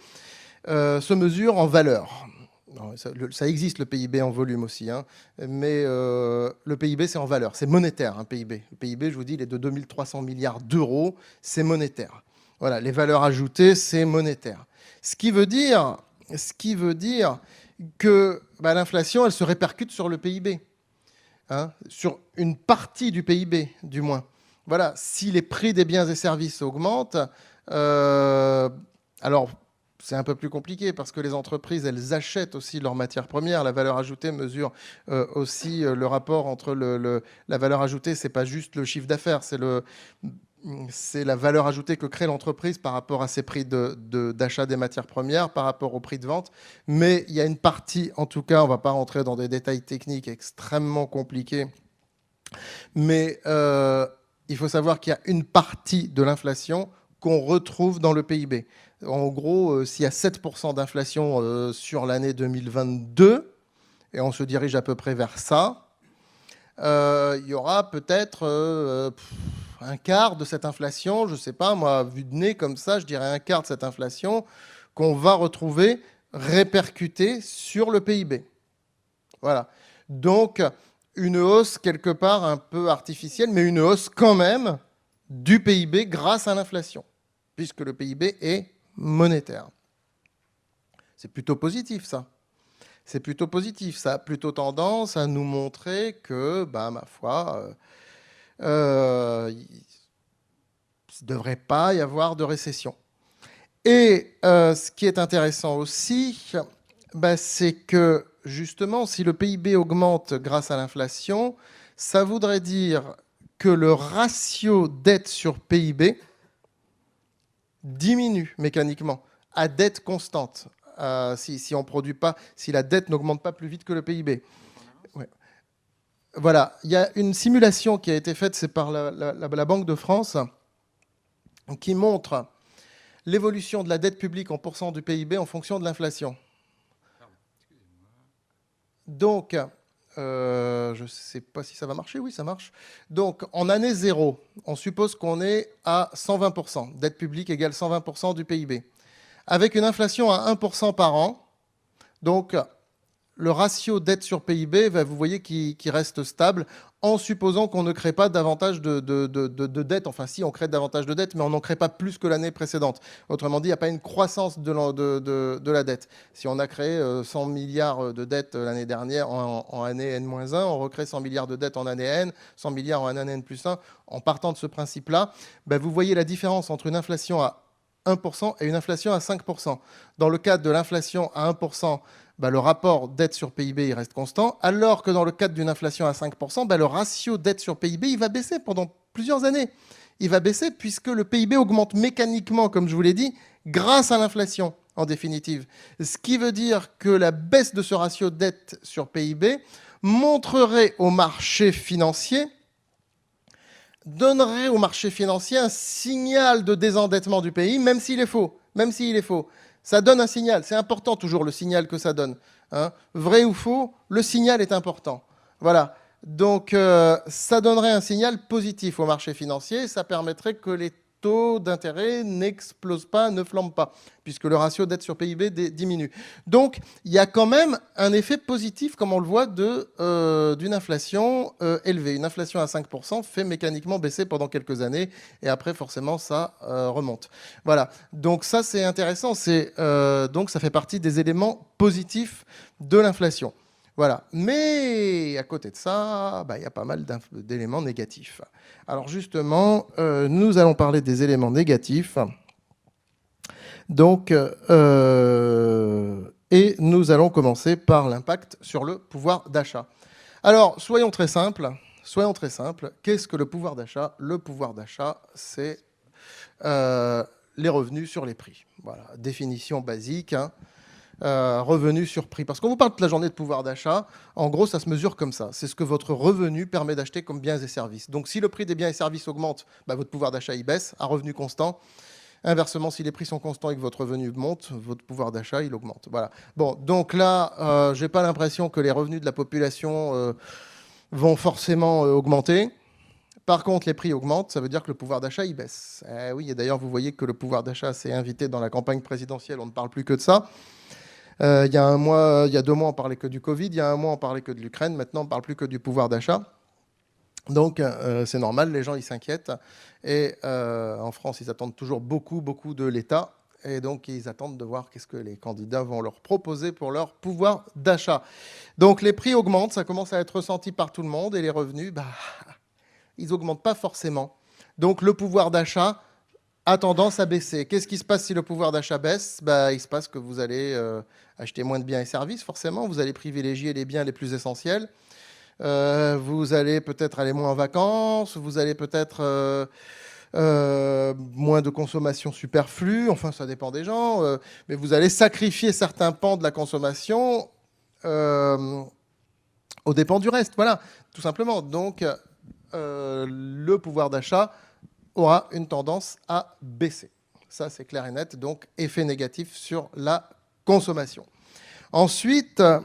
S2: se mesure en valeur. Non, ça existe le PIB en volume aussi, hein, mais le PIB c'est en valeur, c'est monétaire un PIB. Le PIB, je vous dis, il est de 2300 milliards d'euros, c'est monétaire. Voilà, les valeurs ajoutées, c'est monétaire. Ce qui veut dire que l'inflation, elle se répercute sur le PIB, hein, sur une partie du PIB du moins. Voilà, si les prix des biens et services augmentent, alors c'est un peu plus compliqué parce que les entreprises, elles achètent aussi leurs matières premières. La valeur ajoutée mesure aussi le rapport entre la valeur ajoutée. C'est pas juste le chiffre d'affaires, c'est la valeur ajoutée que crée l'entreprise par rapport à ses prix d'achat des matières premières, par rapport au prix de vente. Mais il y a une partie, en tout cas, on ne va pas rentrer dans des détails techniques extrêmement compliqués, mais il faut savoir qu'il y a une partie de l'inflation qu'on retrouve dans le PIB. En gros, s'il y a 7% d'inflation sur l'année 2022, et on se dirige à peu près vers ça, il y aura peut-être un quart de cette inflation, je ne sais pas, moi, vu de nez comme ça, je dirais un quart de cette inflation qu'on va retrouver répercutée sur le PIB. Voilà. Donc, une hausse quelque part un peu artificielle, mais une hausse quand même du PIB grâce à l'inflation, puisque le PIB est monétaire. C'est plutôt positif, ça. C'est plutôt positif. Ça a plutôt tendance à nous montrer que, ma foi, il ne devrait pas y avoir de récession. Et ce qui est intéressant aussi, c'est que, justement, si le PIB augmente grâce à l'inflation, ça voudrait dire que le ratio dette sur PIB diminue mécaniquement à dette constante, si on produit pas, si la dette n'augmente pas plus vite que le PIB. Ouais. Voilà, il y a une simulation qui a été faite, c'est par la Banque de France, qui montre l'évolution de la dette publique en pourcent du PIB en fonction de l'inflation. Donc, je ne sais pas si ça va marcher, oui, ça marche. Donc, en année 0, on suppose qu'on est à 120%. Dette publique égale 120% du PIB. Avec une inflation à 1% par an, donc le ratio dette sur PIB, vous voyez qu'il reste stable, en supposant qu'on ne crée pas davantage de dettes. Enfin, si, on crée davantage de dettes, mais on n'en crée pas plus que l'année précédente. Autrement dit, il n'y a pas une croissance de la dette. Si on a créé 100 milliards de dettes l'année dernière en année N-1, on recrée 100 milliards de dettes en année N, 100 milliards en année N+1. En partant de ce principe-là, vous voyez la différence entre une inflation à 1% et une inflation à 5%. Dans le cadre de l'inflation à 1%, le rapport dette sur PIB il reste constant, alors que dans le cadre d'une inflation à 5%, le ratio dette sur PIB il va baisser pendant plusieurs années. Il va baisser puisque le PIB augmente mécaniquement, comme je vous l'ai dit, grâce à l'inflation, en définitive. Ce qui veut dire que la baisse de ce ratio dette sur PIB montrerait au marché financier, donnerait au marché financier un signal de désendettement du pays, même s'il est faux. Même s'il est faux. Ça donne un signal. C'est important toujours le signal que ça donne. Hein. Vrai ou faux, le signal est important. Voilà. Donc, ça donnerait un signal positif au marché financier. Ça permettrait que les taux d'intérêt n'explose pas, ne flambe pas, puisque le ratio dette sur PIB diminue. Donc, il y a quand même un effet positif, comme on le voit, d'une inflation élevée. Une inflation à 5% fait mécaniquement baisser pendant quelques années, et après, forcément, ça remonte. Voilà. Donc, ça, c'est intéressant. Donc, ça fait partie des éléments positifs de l'inflation. Voilà. Mais à côté de ça, il y a pas mal d'éléments négatifs. Alors justement, nous allons parler des éléments négatifs. Donc, et nous allons commencer par l'impact sur le pouvoir d'achat. Alors, soyons très simples. Qu'est-ce que le pouvoir d'achat? Le pouvoir d'achat, c'est les revenus sur les prix. Voilà, définition basique. Hein. Revenus sur prix. Parce qu'on vous parle toute la journée de pouvoir d'achat, en gros, ça se mesure comme ça. C'est ce que votre revenu permet d'acheter comme biens et services. Donc, si le prix des biens et services augmente, votre pouvoir d'achat, il baisse à revenu constant. Inversement, si les prix sont constants et que votre revenu monte, votre pouvoir d'achat, il augmente. Voilà. Bon, donc là, je n'ai pas l'impression que les revenus de la population vont forcément augmenter. Par contre, les prix augmentent, ça veut dire que le pouvoir d'achat, il baisse. Oui, et d'ailleurs, vous voyez que le pouvoir d'achat s'est invité dans la campagne présidentielle, on ne parle plus que de ça. Il y a 2 mois, on parlait que du Covid. Il y a 1 mois, on parlait que de l'Ukraine. Maintenant, on ne parle plus que du pouvoir d'achat. Donc, c'est normal, les gens, ils s'inquiètent. Et en France, ils attendent toujours beaucoup, beaucoup de l'État. Et donc, ils attendent de voir qu'est-ce que les candidats vont leur proposer pour leur pouvoir d'achat. Donc, les prix augmentent, ça commence à être ressenti par tout le monde. Et les revenus, ils n'augmentent pas forcément. Donc, le pouvoir d'achat a tendance à baisser. Qu'est-ce qui se passe si le pouvoir d'achat baisse? Il se passe que vous allez acheter moins de biens et services, forcément. Vous allez privilégier les biens les plus essentiels. Vous allez peut-être aller moins en vacances. Vous allez peut-être moins de consommation superflue. Enfin, ça dépend des gens. Mais vous allez sacrifier certains pans de la consommation aux dépens du reste. Voilà, tout simplement. Donc, le pouvoir d'achat aura une tendance à baisser. Ça, c'est clair et net. Donc, effet négatif sur la consommation. Ensuite, ce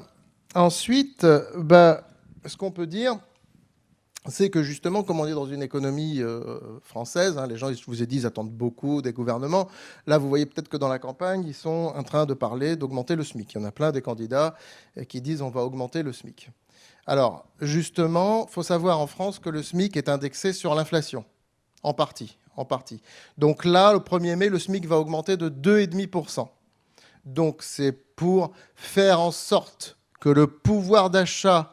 S2: qu'on peut dire, c'est que justement, comme on est dans une économie française, hein, les gens, je vous ai dit, ils attendent beaucoup des gouvernements. Là, vous voyez peut-être que dans la campagne, ils sont en train de parler d'augmenter le SMIC. Il y en a plein des candidats qui disent on va augmenter le SMIC. Alors, justement, il faut savoir en France que le SMIC est indexé sur l'inflation. En partie. Donc là, le 1er mai, le SMIC va augmenter de 2,5%. Donc c'est pour faire en sorte que le pouvoir d'achat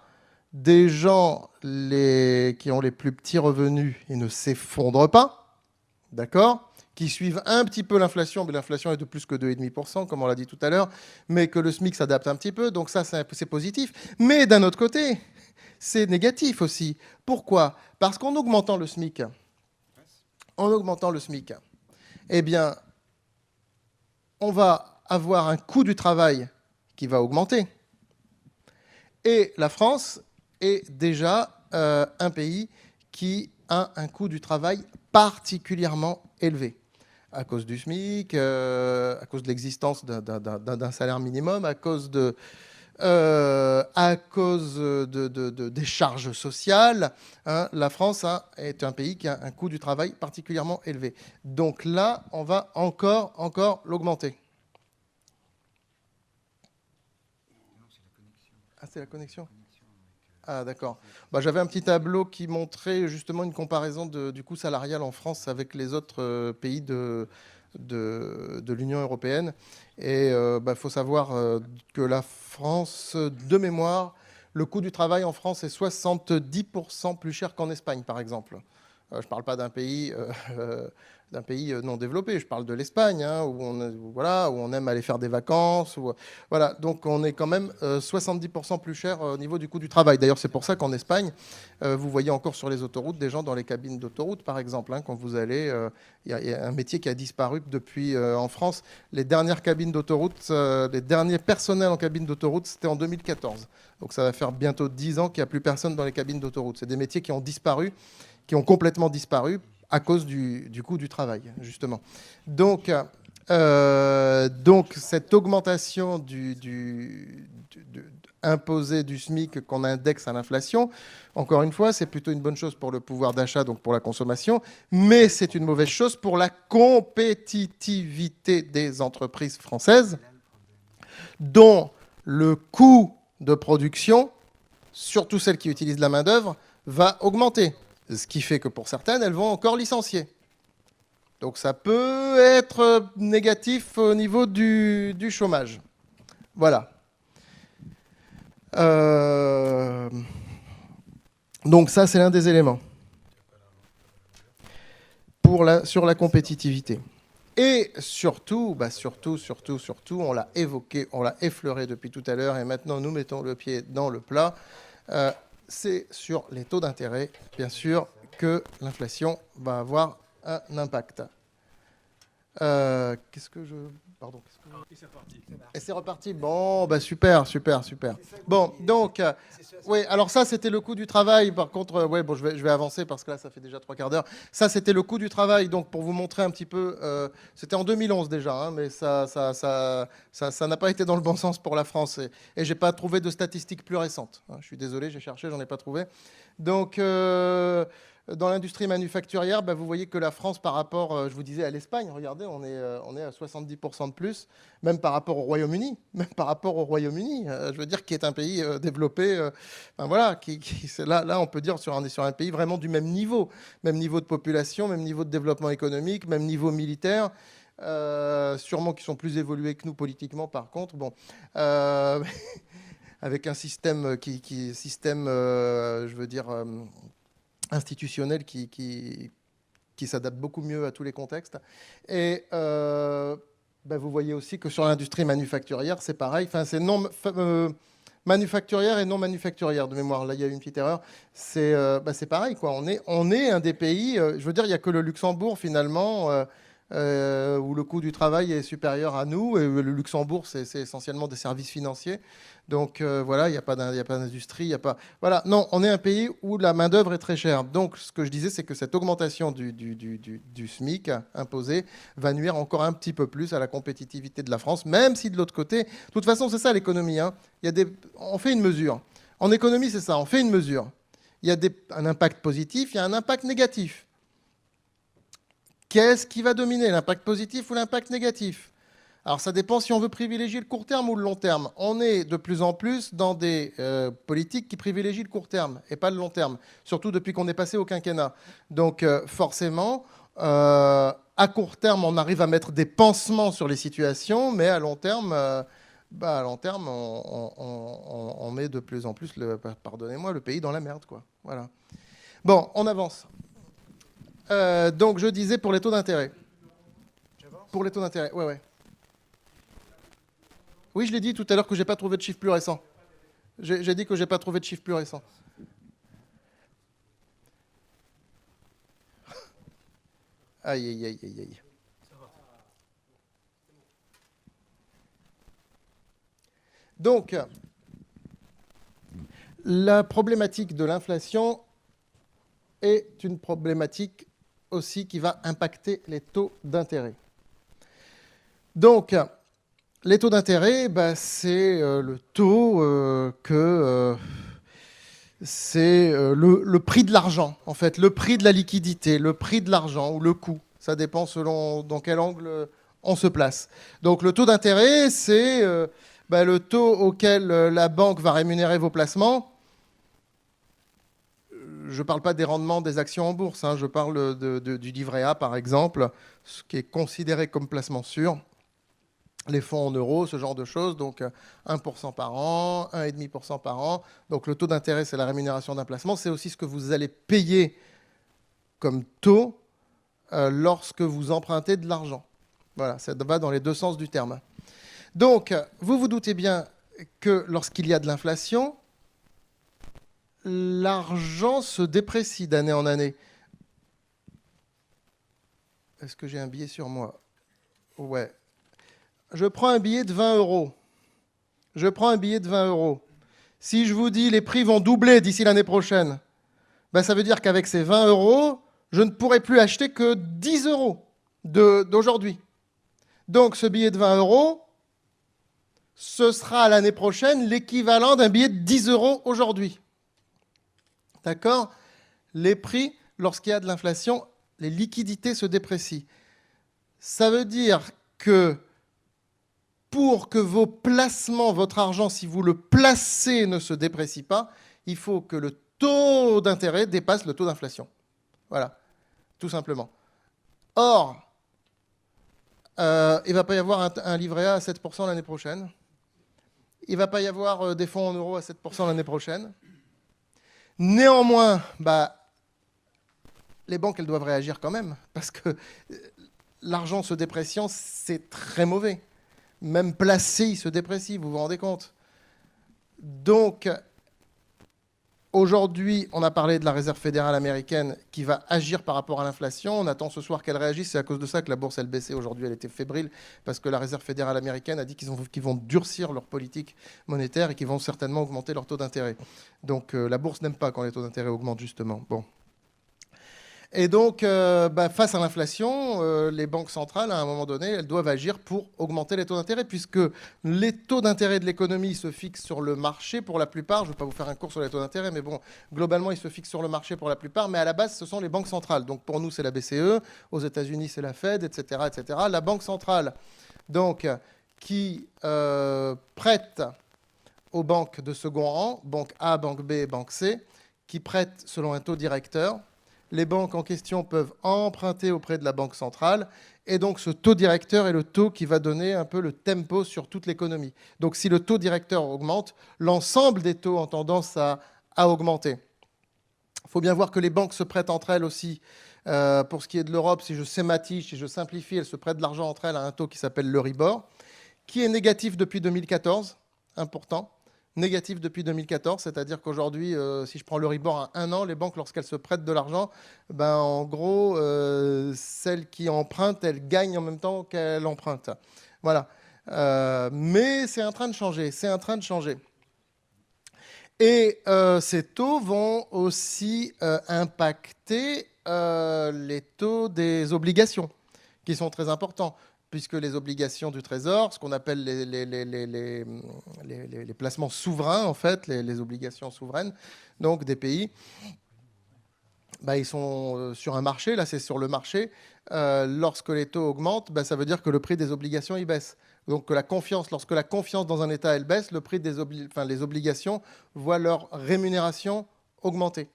S2: des gens qui ont les plus petits revenus ne s'effondre pas, d'accord, qui suivent un petit peu l'inflation, mais l'inflation est de plus que 2,5%, comme on l'a dit tout à l'heure, mais que le SMIC s'adapte un petit peu, donc ça c'est positif. Mais d'un autre côté, c'est négatif aussi. Pourquoi? Parce qu'en augmentant le SMIC, eh bien, on va avoir un coût du travail qui va augmenter. Et la France est déjà un pays qui a un coût du travail particulièrement élevé. À cause du SMIC, à cause de l'existence d'un salaire minimum, à cause des charges sociales, hein, la France est un pays qui a un coût du travail particulièrement élevé. Donc là, on va encore l'augmenter. Ah, c'est la connexion? Ah, d'accord. J'avais un petit tableau qui montrait justement une comparaison du coût salarial en France avec les autres pays de l'Union européenne. Et faut savoir que la France, de mémoire, le coût du travail en France est 70% plus cher qu'en Espagne, par exemple. Je ne parle pas d'un pays non développé, je parle de l'Espagne, hein, où on aime aller faire des vacances. Voilà, donc on est quand même 70% plus cher au niveau du coût du travail. D'ailleurs, c'est pour ça qu'en Espagne, vous voyez encore sur les autoroutes des gens dans les cabines d'autoroute, par exemple. Hein, quand vous allez, il y a un métier qui a disparu depuis en France. Les dernières cabines d'autoroute, les derniers personnels en cabine d'autoroute, c'était en 2014. Donc ça va faire bientôt 10 ans qu'il n'y a plus personne dans les cabines d'autoroute. C'est des métiers qui ont disparu, qui ont complètement disparu à cause du coût du travail, justement. Donc, Donc cette augmentation imposée du SMIC qu'on indexe à l'inflation, encore une fois, c'est plutôt une bonne chose pour le pouvoir d'achat, donc pour la consommation, mais c'est une mauvaise chose pour la compétitivité des entreprises françaises, dont le coût de production, surtout celles qui utilisent la main-d'œuvre, va augmenter. Ce qui fait que pour certaines, elles vont encore licencier. Donc ça peut être négatif au niveau du chômage. Voilà. Donc ça, c'est l'un des éléments sur la compétitivité. Et surtout, on l'a évoqué, on l'a effleuré depuis tout à l'heure, et maintenant nous mettons le pied dans le plat, c'est sur les taux d'intérêt, bien sûr, que l'inflation va avoir un impact. Pardon. Et c'est reparti. Et c'est reparti. Bon, bah super. Bon, donc, oui, alors ça, c'était le coût du travail. Par contre, ouais, bon, je vais avancer parce que là, ça fait déjà 3/4 d'heure. Ça, c'était le coût du travail. Donc, pour vous montrer un petit peu, c'était en 2011 déjà, hein, mais ça n'a pas été dans le bon sens pour la France. Et j'ai pas trouvé de statistiques plus récentes. Hein, je suis désolé, j'ai cherché, j'en ai pas trouvé. Donc, dans l'industrie manufacturière, vous voyez que la France, par rapport, je vous disais, à l'Espagne, regardez, on est à 70% de plus, même par rapport au Royaume-Uni, je veux dire, qui est un pays développé, voilà, là, on peut dire on est sur un pays vraiment du même niveau de population, même niveau de développement économique, même niveau militaire, sûrement qui sont plus évolués que nous politiquement, par contre, bon. Avec un système je veux dire, institutionnel qui s'adapte beaucoup mieux à tous les contextes. Et vous voyez aussi que sur l'industrie manufacturière, c'est pareil. Enfin, c'est manufacturière et non manufacturière de mémoire. Là, il y a eu une petite erreur. C'est pareil, quoi. On est un des pays. Je veux dire, il n'y a que le Luxembourg finalement. Où le coût du travail est supérieur à nous. Et le Luxembourg, c'est essentiellement des services financiers. Donc voilà, il n'y a pas d'industrie, il n'y a pas... Voilà, non, on est un pays où la main-d'œuvre est très chère. Donc ce que je disais, c'est que cette augmentation du SMIC imposé va nuire encore un petit peu plus à la compétitivité de la France, même si de l'autre côté... De toute façon, c'est ça l'économie. Hein. On fait une mesure. En économie, c'est ça, on fait une mesure. Il y a un impact positif, il y a un impact négatif. Qu'est-ce qui va dominer, l'impact positif ou l'impact négatif? Alors ça dépend si on veut privilégier le court terme ou le long terme. On est de plus en plus dans des politiques qui privilégient le court terme et pas le long terme, surtout depuis qu'on est passé au quinquennat. Donc forcément, à court terme, on arrive à mettre des pansements sur les situations, mais à long terme, on met de plus en plus, pardonnez-moi, le pays dans la merde, quoi. Voilà. Bon, on avance. Donc je disais pour les taux d'intérêt. Pour les taux d'intérêt, ouais. Oui, je l'ai dit tout à l'heure que j'ai pas trouvé de chiffre plus récent. J'ai dit que j'ai pas trouvé de chiffre plus récent. Aïe. Donc, la problématique de l'inflation est une problématique aussi qui va impacter les taux d'intérêt. Donc, les taux d'intérêt, c'est le taux c'est le prix de l'argent, en fait, le prix de la liquidité, le prix de l'argent ou le coût. Ça dépend selon dans quel angle on se place. Donc, le taux d'intérêt, c'est le taux auquel la banque va rémunérer vos placements. Je ne parle pas des rendements des actions en bourse, hein, je parle du livret A, par exemple, ce qui est considéré comme placement sûr. Les fonds en euros, ce genre de choses, donc 1% par an, 1,5% par an. Donc le taux d'intérêt, c'est la rémunération d'un placement. C'est aussi ce que vous allez payer comme taux lorsque vous empruntez de l'argent. Voilà, ça va dans les deux sens du terme. Donc, vous vous doutez bien que lorsqu'il y a de l'inflation, l'argent se déprécie d'année en année. Est-ce que j'ai un billet sur moi? Ouais. Je prends un billet de 20 euros. Si je vous dis les prix vont doubler d'ici l'année prochaine, ça veut dire qu'avec ces 20 euros, je ne pourrai plus acheter que 10 euros d'aujourd'hui. Donc ce billet de 20 euros, ce sera l'année prochaine l'équivalent d'un billet de 10 euros aujourd'hui. D'accord? Les prix, lorsqu'il y a de l'inflation, les liquidités se déprécient. Ça veut dire que pour que vos placements, votre argent, si vous le placez, ne se déprécie pas, il faut que le taux d'intérêt dépasse le taux d'inflation. Voilà, tout simplement. Or, il ne va pas y avoir un livret A à 7% l'année prochaine. Il ne va pas y avoir des fonds en euros à 7% l'année prochaine. Néanmoins, les banques, elles doivent réagir quand même, parce que l'argent se dépréciant, c'est très mauvais. Même placé, il se déprécie, vous vous rendez compte? Donc, aujourd'hui, on a parlé de la Réserve fédérale américaine qui va agir par rapport à l'inflation. On attend ce soir qu'elle réagisse. C'est à cause de ça que la bourse, elle baissait aujourd'hui. Elle était fébrile parce que la Réserve fédérale américaine a dit qu'ils vont durcir leur politique monétaire et qu'ils vont certainement augmenter leur taux d'intérêt. Donc, la bourse n'aime pas quand les taux d'intérêt augmentent, justement. Bon. Et donc, face à l'inflation, les banques centrales, à un moment donné, elles doivent agir pour augmenter les taux d'intérêt, puisque les taux d'intérêt de l'économie se fixent sur le marché pour la plupart. Je ne vais pas vous faire un cours sur les taux d'intérêt, mais bon, globalement, ils se fixent sur le marché pour la plupart. Mais à la base, ce sont les banques centrales. Donc, pour nous, c'est la BCE. Aux États-Unis, c'est la Fed, etc., etc. La banque centrale, donc, qui prête aux banques de second rang, banque A, banque B, banque C, qui prêtent selon un taux directeur. Les banques en question peuvent emprunter auprès de la Banque centrale, et donc ce taux directeur est le taux qui va donner un peu le tempo sur toute l'économie. Donc si le taux directeur augmente, l'ensemble des taux ont tendance à augmenter. Il faut bien voir que les banques se prêtent entre elles aussi. Pour ce qui est de l'Europe, si je schématise, si je simplifie, elles se prêtent de l'argent entre elles à un taux qui s'appelle l'Euribor, qui est négatif depuis 2014, important. Négatif depuis 2014, c'est-à-dire qu'aujourd'hui, si je prends l'Euribor à 1 an, les banques, lorsqu'elles se prêtent de l'argent, en gros, celles qui empruntent, elles gagnent en même temps qu'elles empruntent. Voilà. Mais c'est en train de changer, c'est en train de changer. Et ces taux vont aussi impacter les taux des obligations, qui sont très importants, puisque les obligations du Trésor, ce qu'on appelle les placements souverains, en fait, les obligations souveraines, donc des pays, ils sont sur un marché, là c'est sur le marché. Lorsque les taux augmentent, ça veut dire que le prix des obligations il baisse. Donc que lorsque la confiance dans un État elle baisse, le prix les obligations voient leur rémunération augmenter.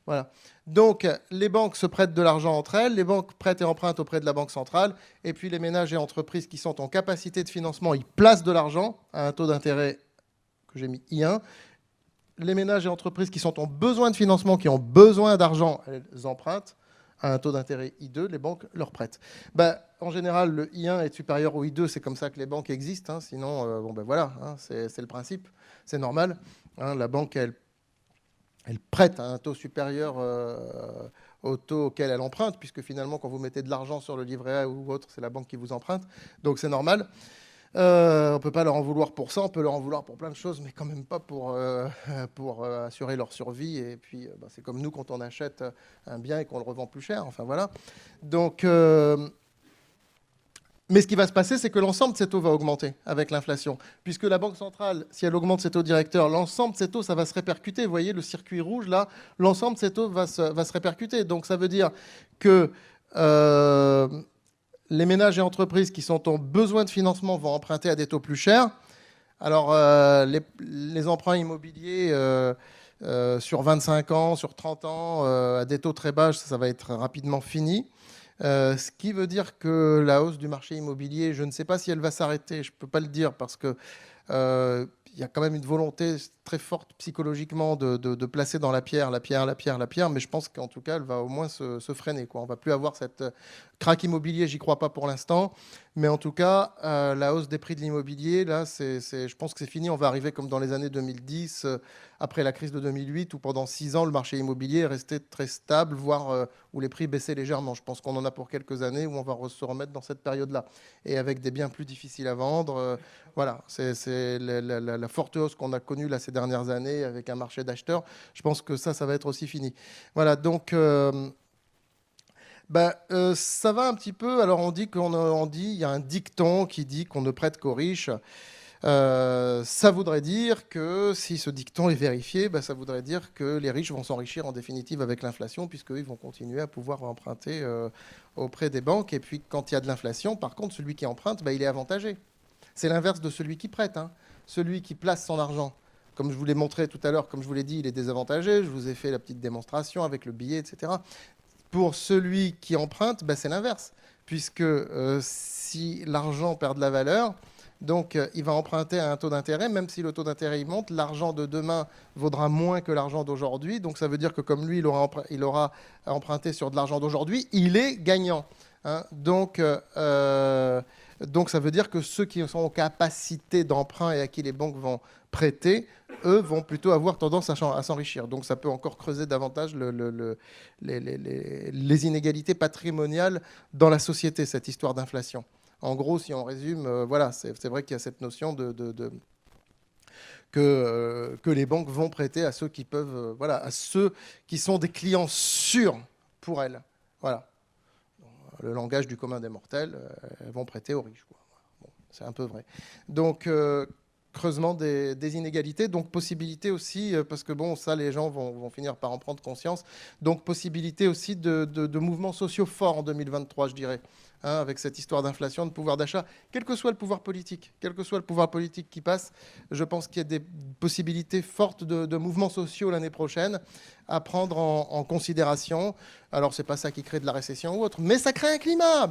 S2: Voilà. Donc, les banques se prêtent de l'argent entre elles, les banques prêtent et empruntent auprès de la Banque centrale, et puis les ménages et entreprises qui sont en capacité de financement, ils placent de l'argent à un taux d'intérêt que j'ai mis I1. Les ménages et entreprises qui sont en besoin de financement, qui ont besoin d'argent, elles empruntent à un taux d'intérêt I2, les banques leur prêtent. En général, le I1 est supérieur au I2, c'est comme ça que les banques existent, hein, sinon, voilà, hein, c'est le principe, c'est normal. Hein, la banque, elle prête à un taux supérieur au taux auquel elle emprunte, puisque finalement, quand vous mettez de l'argent sur le livret A ou autre, c'est la banque qui vous emprunte. Donc c'est normal. On ne peut pas leur en vouloir pour ça, on peut leur en vouloir pour plein de choses, mais quand même pas pour assurer leur survie. Et puis, c'est comme nous quand on achète un bien et qu'on le revend plus cher. Enfin voilà. Donc, mais ce qui va se passer, c'est que l'ensemble de ces taux va augmenter avec l'inflation. Puisque la Banque centrale, si elle augmente ses taux directeurs, l'ensemble de ces taux, ça va se répercuter. Vous voyez le circuit rouge, là, l'ensemble de ces taux va se répercuter. Donc ça veut dire que les ménages et entreprises qui sont en besoin de financement vont emprunter à des taux plus chers. Alors, les emprunts immobiliers sur 25 ans, sur 30 ans, à des taux très bas, ça va être rapidement fini. Ce qui veut dire que la hausse du marché immobilier, je ne sais pas si elle va s'arrêter, je ne peux pas le dire parce que il y a quand même une volonté très forte psychologiquement de placer dans la pierre, mais je pense qu'en tout cas, elle va au moins se freiner, quoi. On ne va plus avoir cette craque immobilier, j'y crois pas pour l'instant, mais en tout cas, la hausse des prix de l'immobilier, là, je pense que c'est fini. On va arriver comme dans les années 2010, après la crise de 2008, où pendant 6 ans, le marché immobilier est resté très stable, voire où les prix baissaient légèrement. Je pense qu'on en a pour quelques années où on va se remettre dans cette période-là, et avec des biens plus difficiles à vendre. Voilà, c'est la forte hausse qu'on a connue là, ces dernières années avec un marché d'acheteurs. Je pense que ça va être aussi fini. Voilà, donc Ça va un petit peu. Alors il y a un dicton qui dit qu'on ne prête qu'aux riches. Ça voudrait dire que si ce dicton est vérifié, ça voudrait dire que les riches vont s'enrichir en définitive avec l'inflation, puisqu'ils vont continuer à pouvoir emprunter auprès des banques. Et puis quand il y a de l'inflation, par contre, celui qui emprunte, il est avantagé. C'est l'inverse de celui qui prête, hein. Celui qui place son argent, comme je vous l'ai montré tout à l'heure, comme je vous l'ai dit, il est désavantagé. Je vous ai fait la petite démonstration avec le billet, etc. Pour celui qui emprunte, c'est l'inverse, puisque si l'argent perd de la valeur, donc il va emprunter à un taux d'intérêt, même si le taux d'intérêt il monte, l'argent de demain vaudra moins que l'argent d'aujourd'hui. Donc ça veut dire que comme lui, il aura emprunté sur de l'argent d'aujourd'hui, il est gagnant, hein. Donc ça veut dire que ceux qui sont en capacité d'emprunt et à qui les banques vont prêter, eux vont plutôt avoir tendance à s'enrichir. Donc ça peut encore creuser davantage les inégalités patrimoniales dans la société, cette histoire d'inflation. En gros, si on résume, voilà, c'est vrai qu'il y a cette notion que les banques vont prêter à ceux qui peuvent, voilà, à ceux qui sont des clients sûrs pour elles. Voilà. Le langage du commun des mortels, elles vont prêter aux riches, quoi. Bon, c'est un peu vrai. Donc, creusement des inégalités, donc possibilité aussi, parce que bon, ça, les gens vont finir par en prendre conscience, donc possibilité aussi de mouvements sociaux forts en 2023, je dirais, hein, avec cette histoire d'inflation, de pouvoir d'achat, quel que soit le pouvoir politique, qui passe, je pense qu'il y a des possibilités fortes de mouvements sociaux l'année prochaine à prendre en considération. Alors, c'est pas ça qui crée de la récession ou autre, mais ça crée un climat,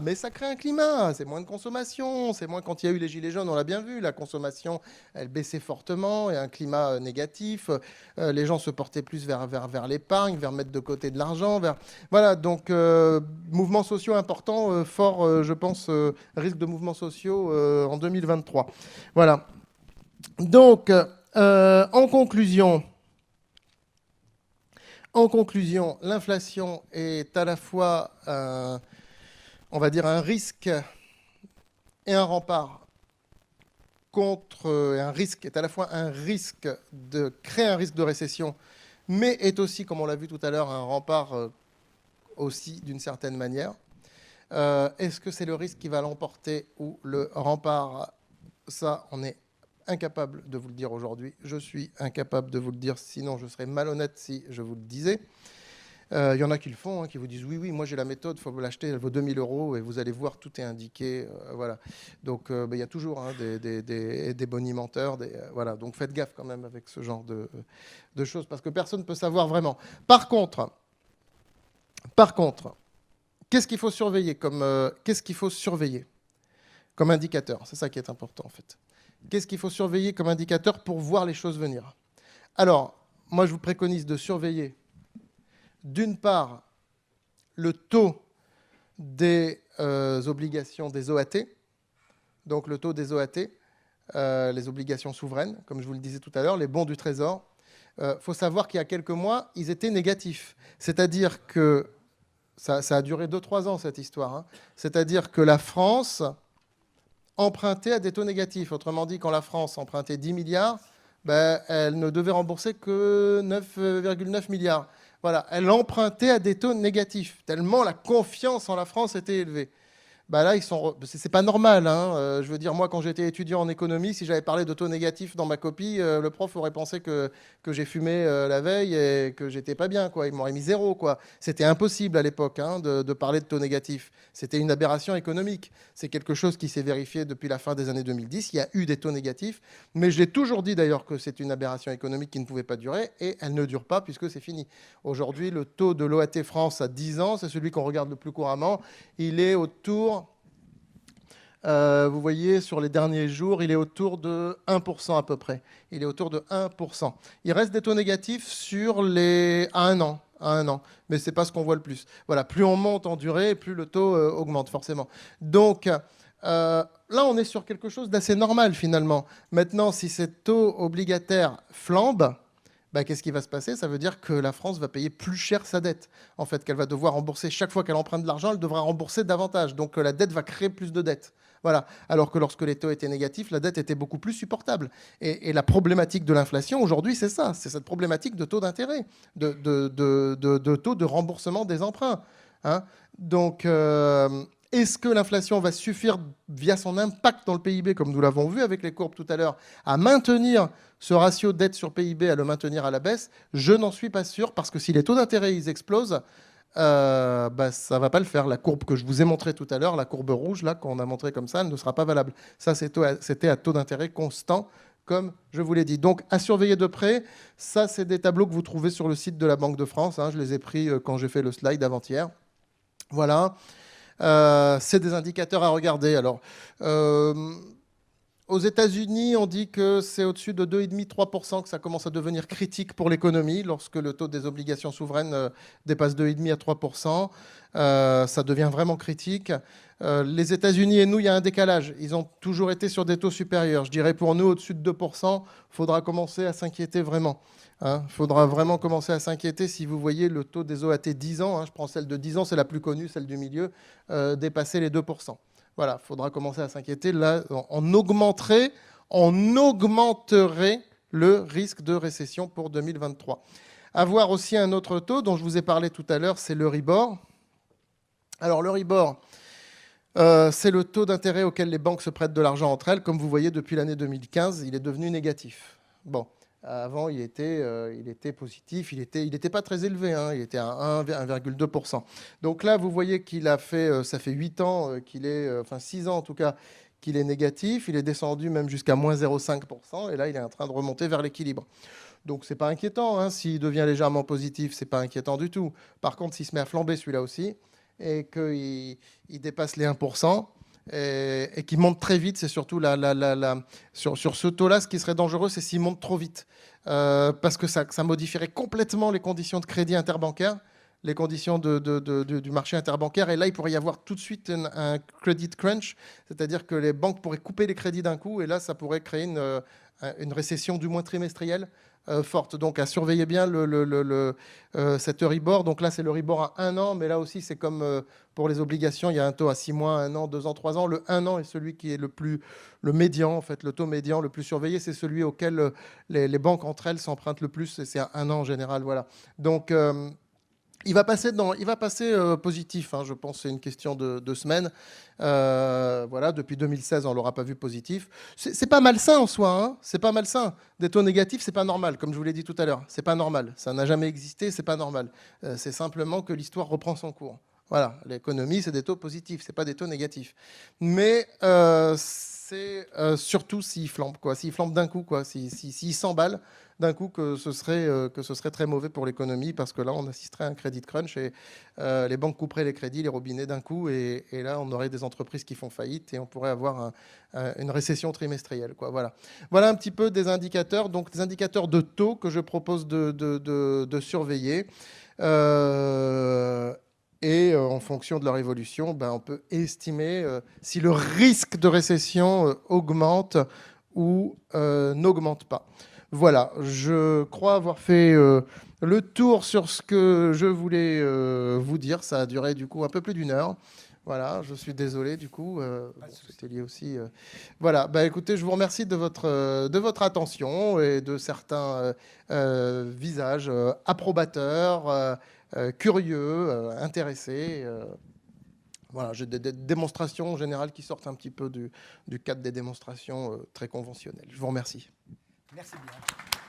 S2: c'est moins de consommation, c'est moins quand il y a eu les gilets jaunes, on l'a bien vu, la consommation, elle baissait fortement, et un climat négatif, les gens se portaient plus vers l'épargne, vers mettre de côté de l'argent, voilà, donc mouvements sociaux importants, forts, je pense, risque de mouvements sociaux en 2023. Voilà. Donc, en conclusion, l'inflation est à la fois, on va dire, un risque et un rempart contre un risque, est à la fois un risque de créer un risque de récession, mais est aussi, comme on l'a vu tout à l'heure, un rempart aussi d'une certaine manière. Est-ce que c'est le risque qui va l'emporter ou le rempart? Ça, on est incapable de vous le dire aujourd'hui. Je suis incapable de vous le dire, sinon je serais malhonnête si je vous le disais. Il y en a qui le font, hein, qui vous disent oui, moi j'ai la méthode, il faut vous l'acheter, elle vaut 2000 € et vous allez voir, tout est indiqué. Voilà. Donc il y a toujours, hein, des bonimenteurs. Voilà. Donc faites gaffe quand même avec ce genre de choses, parce que personne ne peut savoir vraiment. Par contre, qu'est-ce qu'il faut surveiller comme indicateur? C'est ça qui est important en fait. Qu'est-ce qu'il faut surveiller comme indicateur pour voir les choses venir? Alors, moi je vous préconise de surveiller d'une part le taux des obligations des OAT, donc le taux des OAT, les obligations souveraines, comme je vous le disais tout à l'heure, les bons du Trésor. Faut savoir qu'il y a quelques mois, ils étaient négatifs. C'est-à-dire que ça a duré 2-3 ans, cette histoire, hein. C'est-à-dire que la France empruntait à des taux négatifs. Autrement dit, quand la France empruntait 10 milliards, elle ne devait rembourser que 9,9 milliards. Voilà, elle empruntait à des taux négatifs, tellement la confiance en la France était élevée. Là, c'est pas normal, hein. Je veux dire, moi, quand j'étais étudiant en économie, si j'avais parlé de taux négatifs dans ma copie, le prof aurait pensé que j'ai fumé la veille et que j'étais pas bien, quoi. Il m'aurait mis 0, quoi. C'était impossible à l'époque, hein, de parler de taux négatifs. C'était une aberration économique. C'est quelque chose qui s'est vérifié depuis la fin des années 2010. Il y a eu des taux négatifs, mais je l'ai toujours dit d'ailleurs que c'est une aberration économique qui ne pouvait pas durer, et elle ne dure pas puisque c'est fini. Aujourd'hui, le taux de l'OAT France à 10 ans, c'est celui qu'on regarde le plus couramment. Il est autour... vous voyez, sur les derniers jours, il est autour de 1% à peu près. Il est autour de 1%. Il reste des taux négatifs à un an. Mais ce n'est pas ce qu'on voit le plus. Voilà, plus on monte en durée, plus le taux augmente forcément. Donc là, on est sur quelque chose d'assez normal finalement. Maintenant, si ces taux obligataires flambent, qu'est-ce qui va se passer? Ça veut dire que la France va payer plus cher sa dette. En fait, qu'elle va devoir rembourser chaque fois qu'elle emprunte de l'argent, elle devra rembourser davantage. Donc la dette va créer plus de dettes. Voilà. Alors que lorsque les taux étaient négatifs, la dette était beaucoup plus supportable. Et la problématique de l'inflation aujourd'hui, c'est ça. C'est cette problématique de taux d'intérêt, de taux de remboursement des emprunts. hein. Donc, est-ce que l'inflation va suffire, via son impact dans le PIB, comme nous l'avons vu avec les courbes tout à l'heure, à maintenir ce ratio dette sur PIB, à le maintenir à la baisse? Je n'en suis pas sûr, parce que si les taux d'intérêt ils explosent, ça ne va pas le faire. La courbe que je vous ai montrée tout à l'heure, la courbe rouge, là, qu'on a montrée comme ça, elle ne sera pas valable. Ça, c'était à taux d'intérêt constant, comme je vous l'ai dit. Donc, à surveiller de près. Ça, c'est des tableaux que vous trouvez sur le site de la Banque de France, hein. Je les ai pris quand j'ai fait le slide avant-hier. Voilà. C'est des indicateurs à regarder. Alors, aux États-Unis, on dit que c'est au-dessus de 2,5-3% que ça commence à devenir critique pour l'économie. Lorsque le taux des obligations souveraines dépasse 2,5 à 3%, ça devient vraiment critique. Les États-Unis et nous, il y a un décalage. Ils ont toujours été sur des taux supérieurs. Je dirais pour nous, au-dessus de 2%, il faudra commencer à s'inquiéter vraiment. Il faudra vraiment commencer à s'inquiéter si vous voyez le taux des OAT 10 ans, je prends celle de 10 ans, c'est la plus connue, celle du milieu, dépasser les 2%. Voilà, il faudra commencer à s'inquiéter. Là, on augmenterait le risque de récession pour 2023. Avoir aussi un autre taux dont je vous ai parlé tout à l'heure, c'est l'Euribor. Alors l'Euribor, c'est le taux d'intérêt auquel les banques se prêtent de l'argent entre elles. Comme vous voyez, depuis l'année 2015, il est devenu négatif. Bon. Avant, il était positif, il n'était pas très élevé, il était à 1,2%. Donc là, vous voyez qu'il a fait, ça fait 8 ans qu'il est, enfin 6 ans en tout cas, qu'il est négatif. Il est descendu même jusqu'à moins 0,5%, et là, il est en train de remonter vers l'équilibre. Donc, c'est pas inquiétant. S'il devient légèrement positif, c'est pas inquiétant du tout. Par contre, s'il se met à flamber celui-là aussi, et qu'il dépasse les 1%, et qui monte très vite, c'est surtout sur ce taux-là, ce qui serait dangereux, c'est s'il monte trop vite. Parce que ça modifierait complètement les conditions de crédit interbancaire, les conditions du marché interbancaire. Et là, il pourrait y avoir tout de suite un credit crunch, c'est-à-dire que les banques pourraient couper les crédits d'un coup, et là, ça pourrait créer une récession du moins trimestrielle forte. Donc, à surveiller bien cet Euribor. Donc là, c'est l'Euribor à 1 an, mais là aussi, c'est comme pour les obligations, il y a un taux à 6 mois, 1 an, 2 ans, 3 ans. Le 1 an est celui qui est le médian, en fait, le taux médian le plus surveillé, c'est celui auquel les banques entre elles s'empruntent le plus, et c'est à 1 an en général. Voilà. Donc, il va passer positif, je pense, c'est une question de semaines. Voilà, depuis 2016, on ne l'aura pas vu positif. C'est pas malsain en soi, c'est pas malsain. Des taux négatifs, c'est pas normal, comme je vous l'ai dit tout à l'heure. C'est pas normal, ça n'a jamais existé, c'est pas normal. C'est simplement que l'histoire reprend son cours. Voilà, l'économie, c'est des taux positifs, c'est pas des taux négatifs. Mais c'est surtout s'il flambe, quoi. S'il flambe d'un coup, quoi. S'il s'emballe d'un coup, que ce serait très mauvais pour l'économie, parce que là, on assisterait à un credit crunch, et les banques couperaient les crédits, les robinets d'un coup, et là, on aurait des entreprises qui font faillite, et on pourrait avoir une récession trimestrielle, quoi. Voilà. Voilà un petit peu des indicateurs, donc des indicateurs de taux que je propose de surveiller. Et en fonction de leur évolution, on peut estimer si le risque de récession augmente ou n'augmente pas. Voilà, je crois avoir fait le tour sur ce que je voulais vous dire. Ça a duré du coup un peu plus d'1 heure. Voilà, je suis désolé du coup. C'était lié aussi. Voilà, écoutez, je vous remercie de votre attention et de certains visages approbateurs, curieux, intéressés. Voilà, j'ai des démonstrations générales qui sortent un petit peu du cadre des démonstrations très conventionnelles. Je vous remercie.
S1: Merci bien.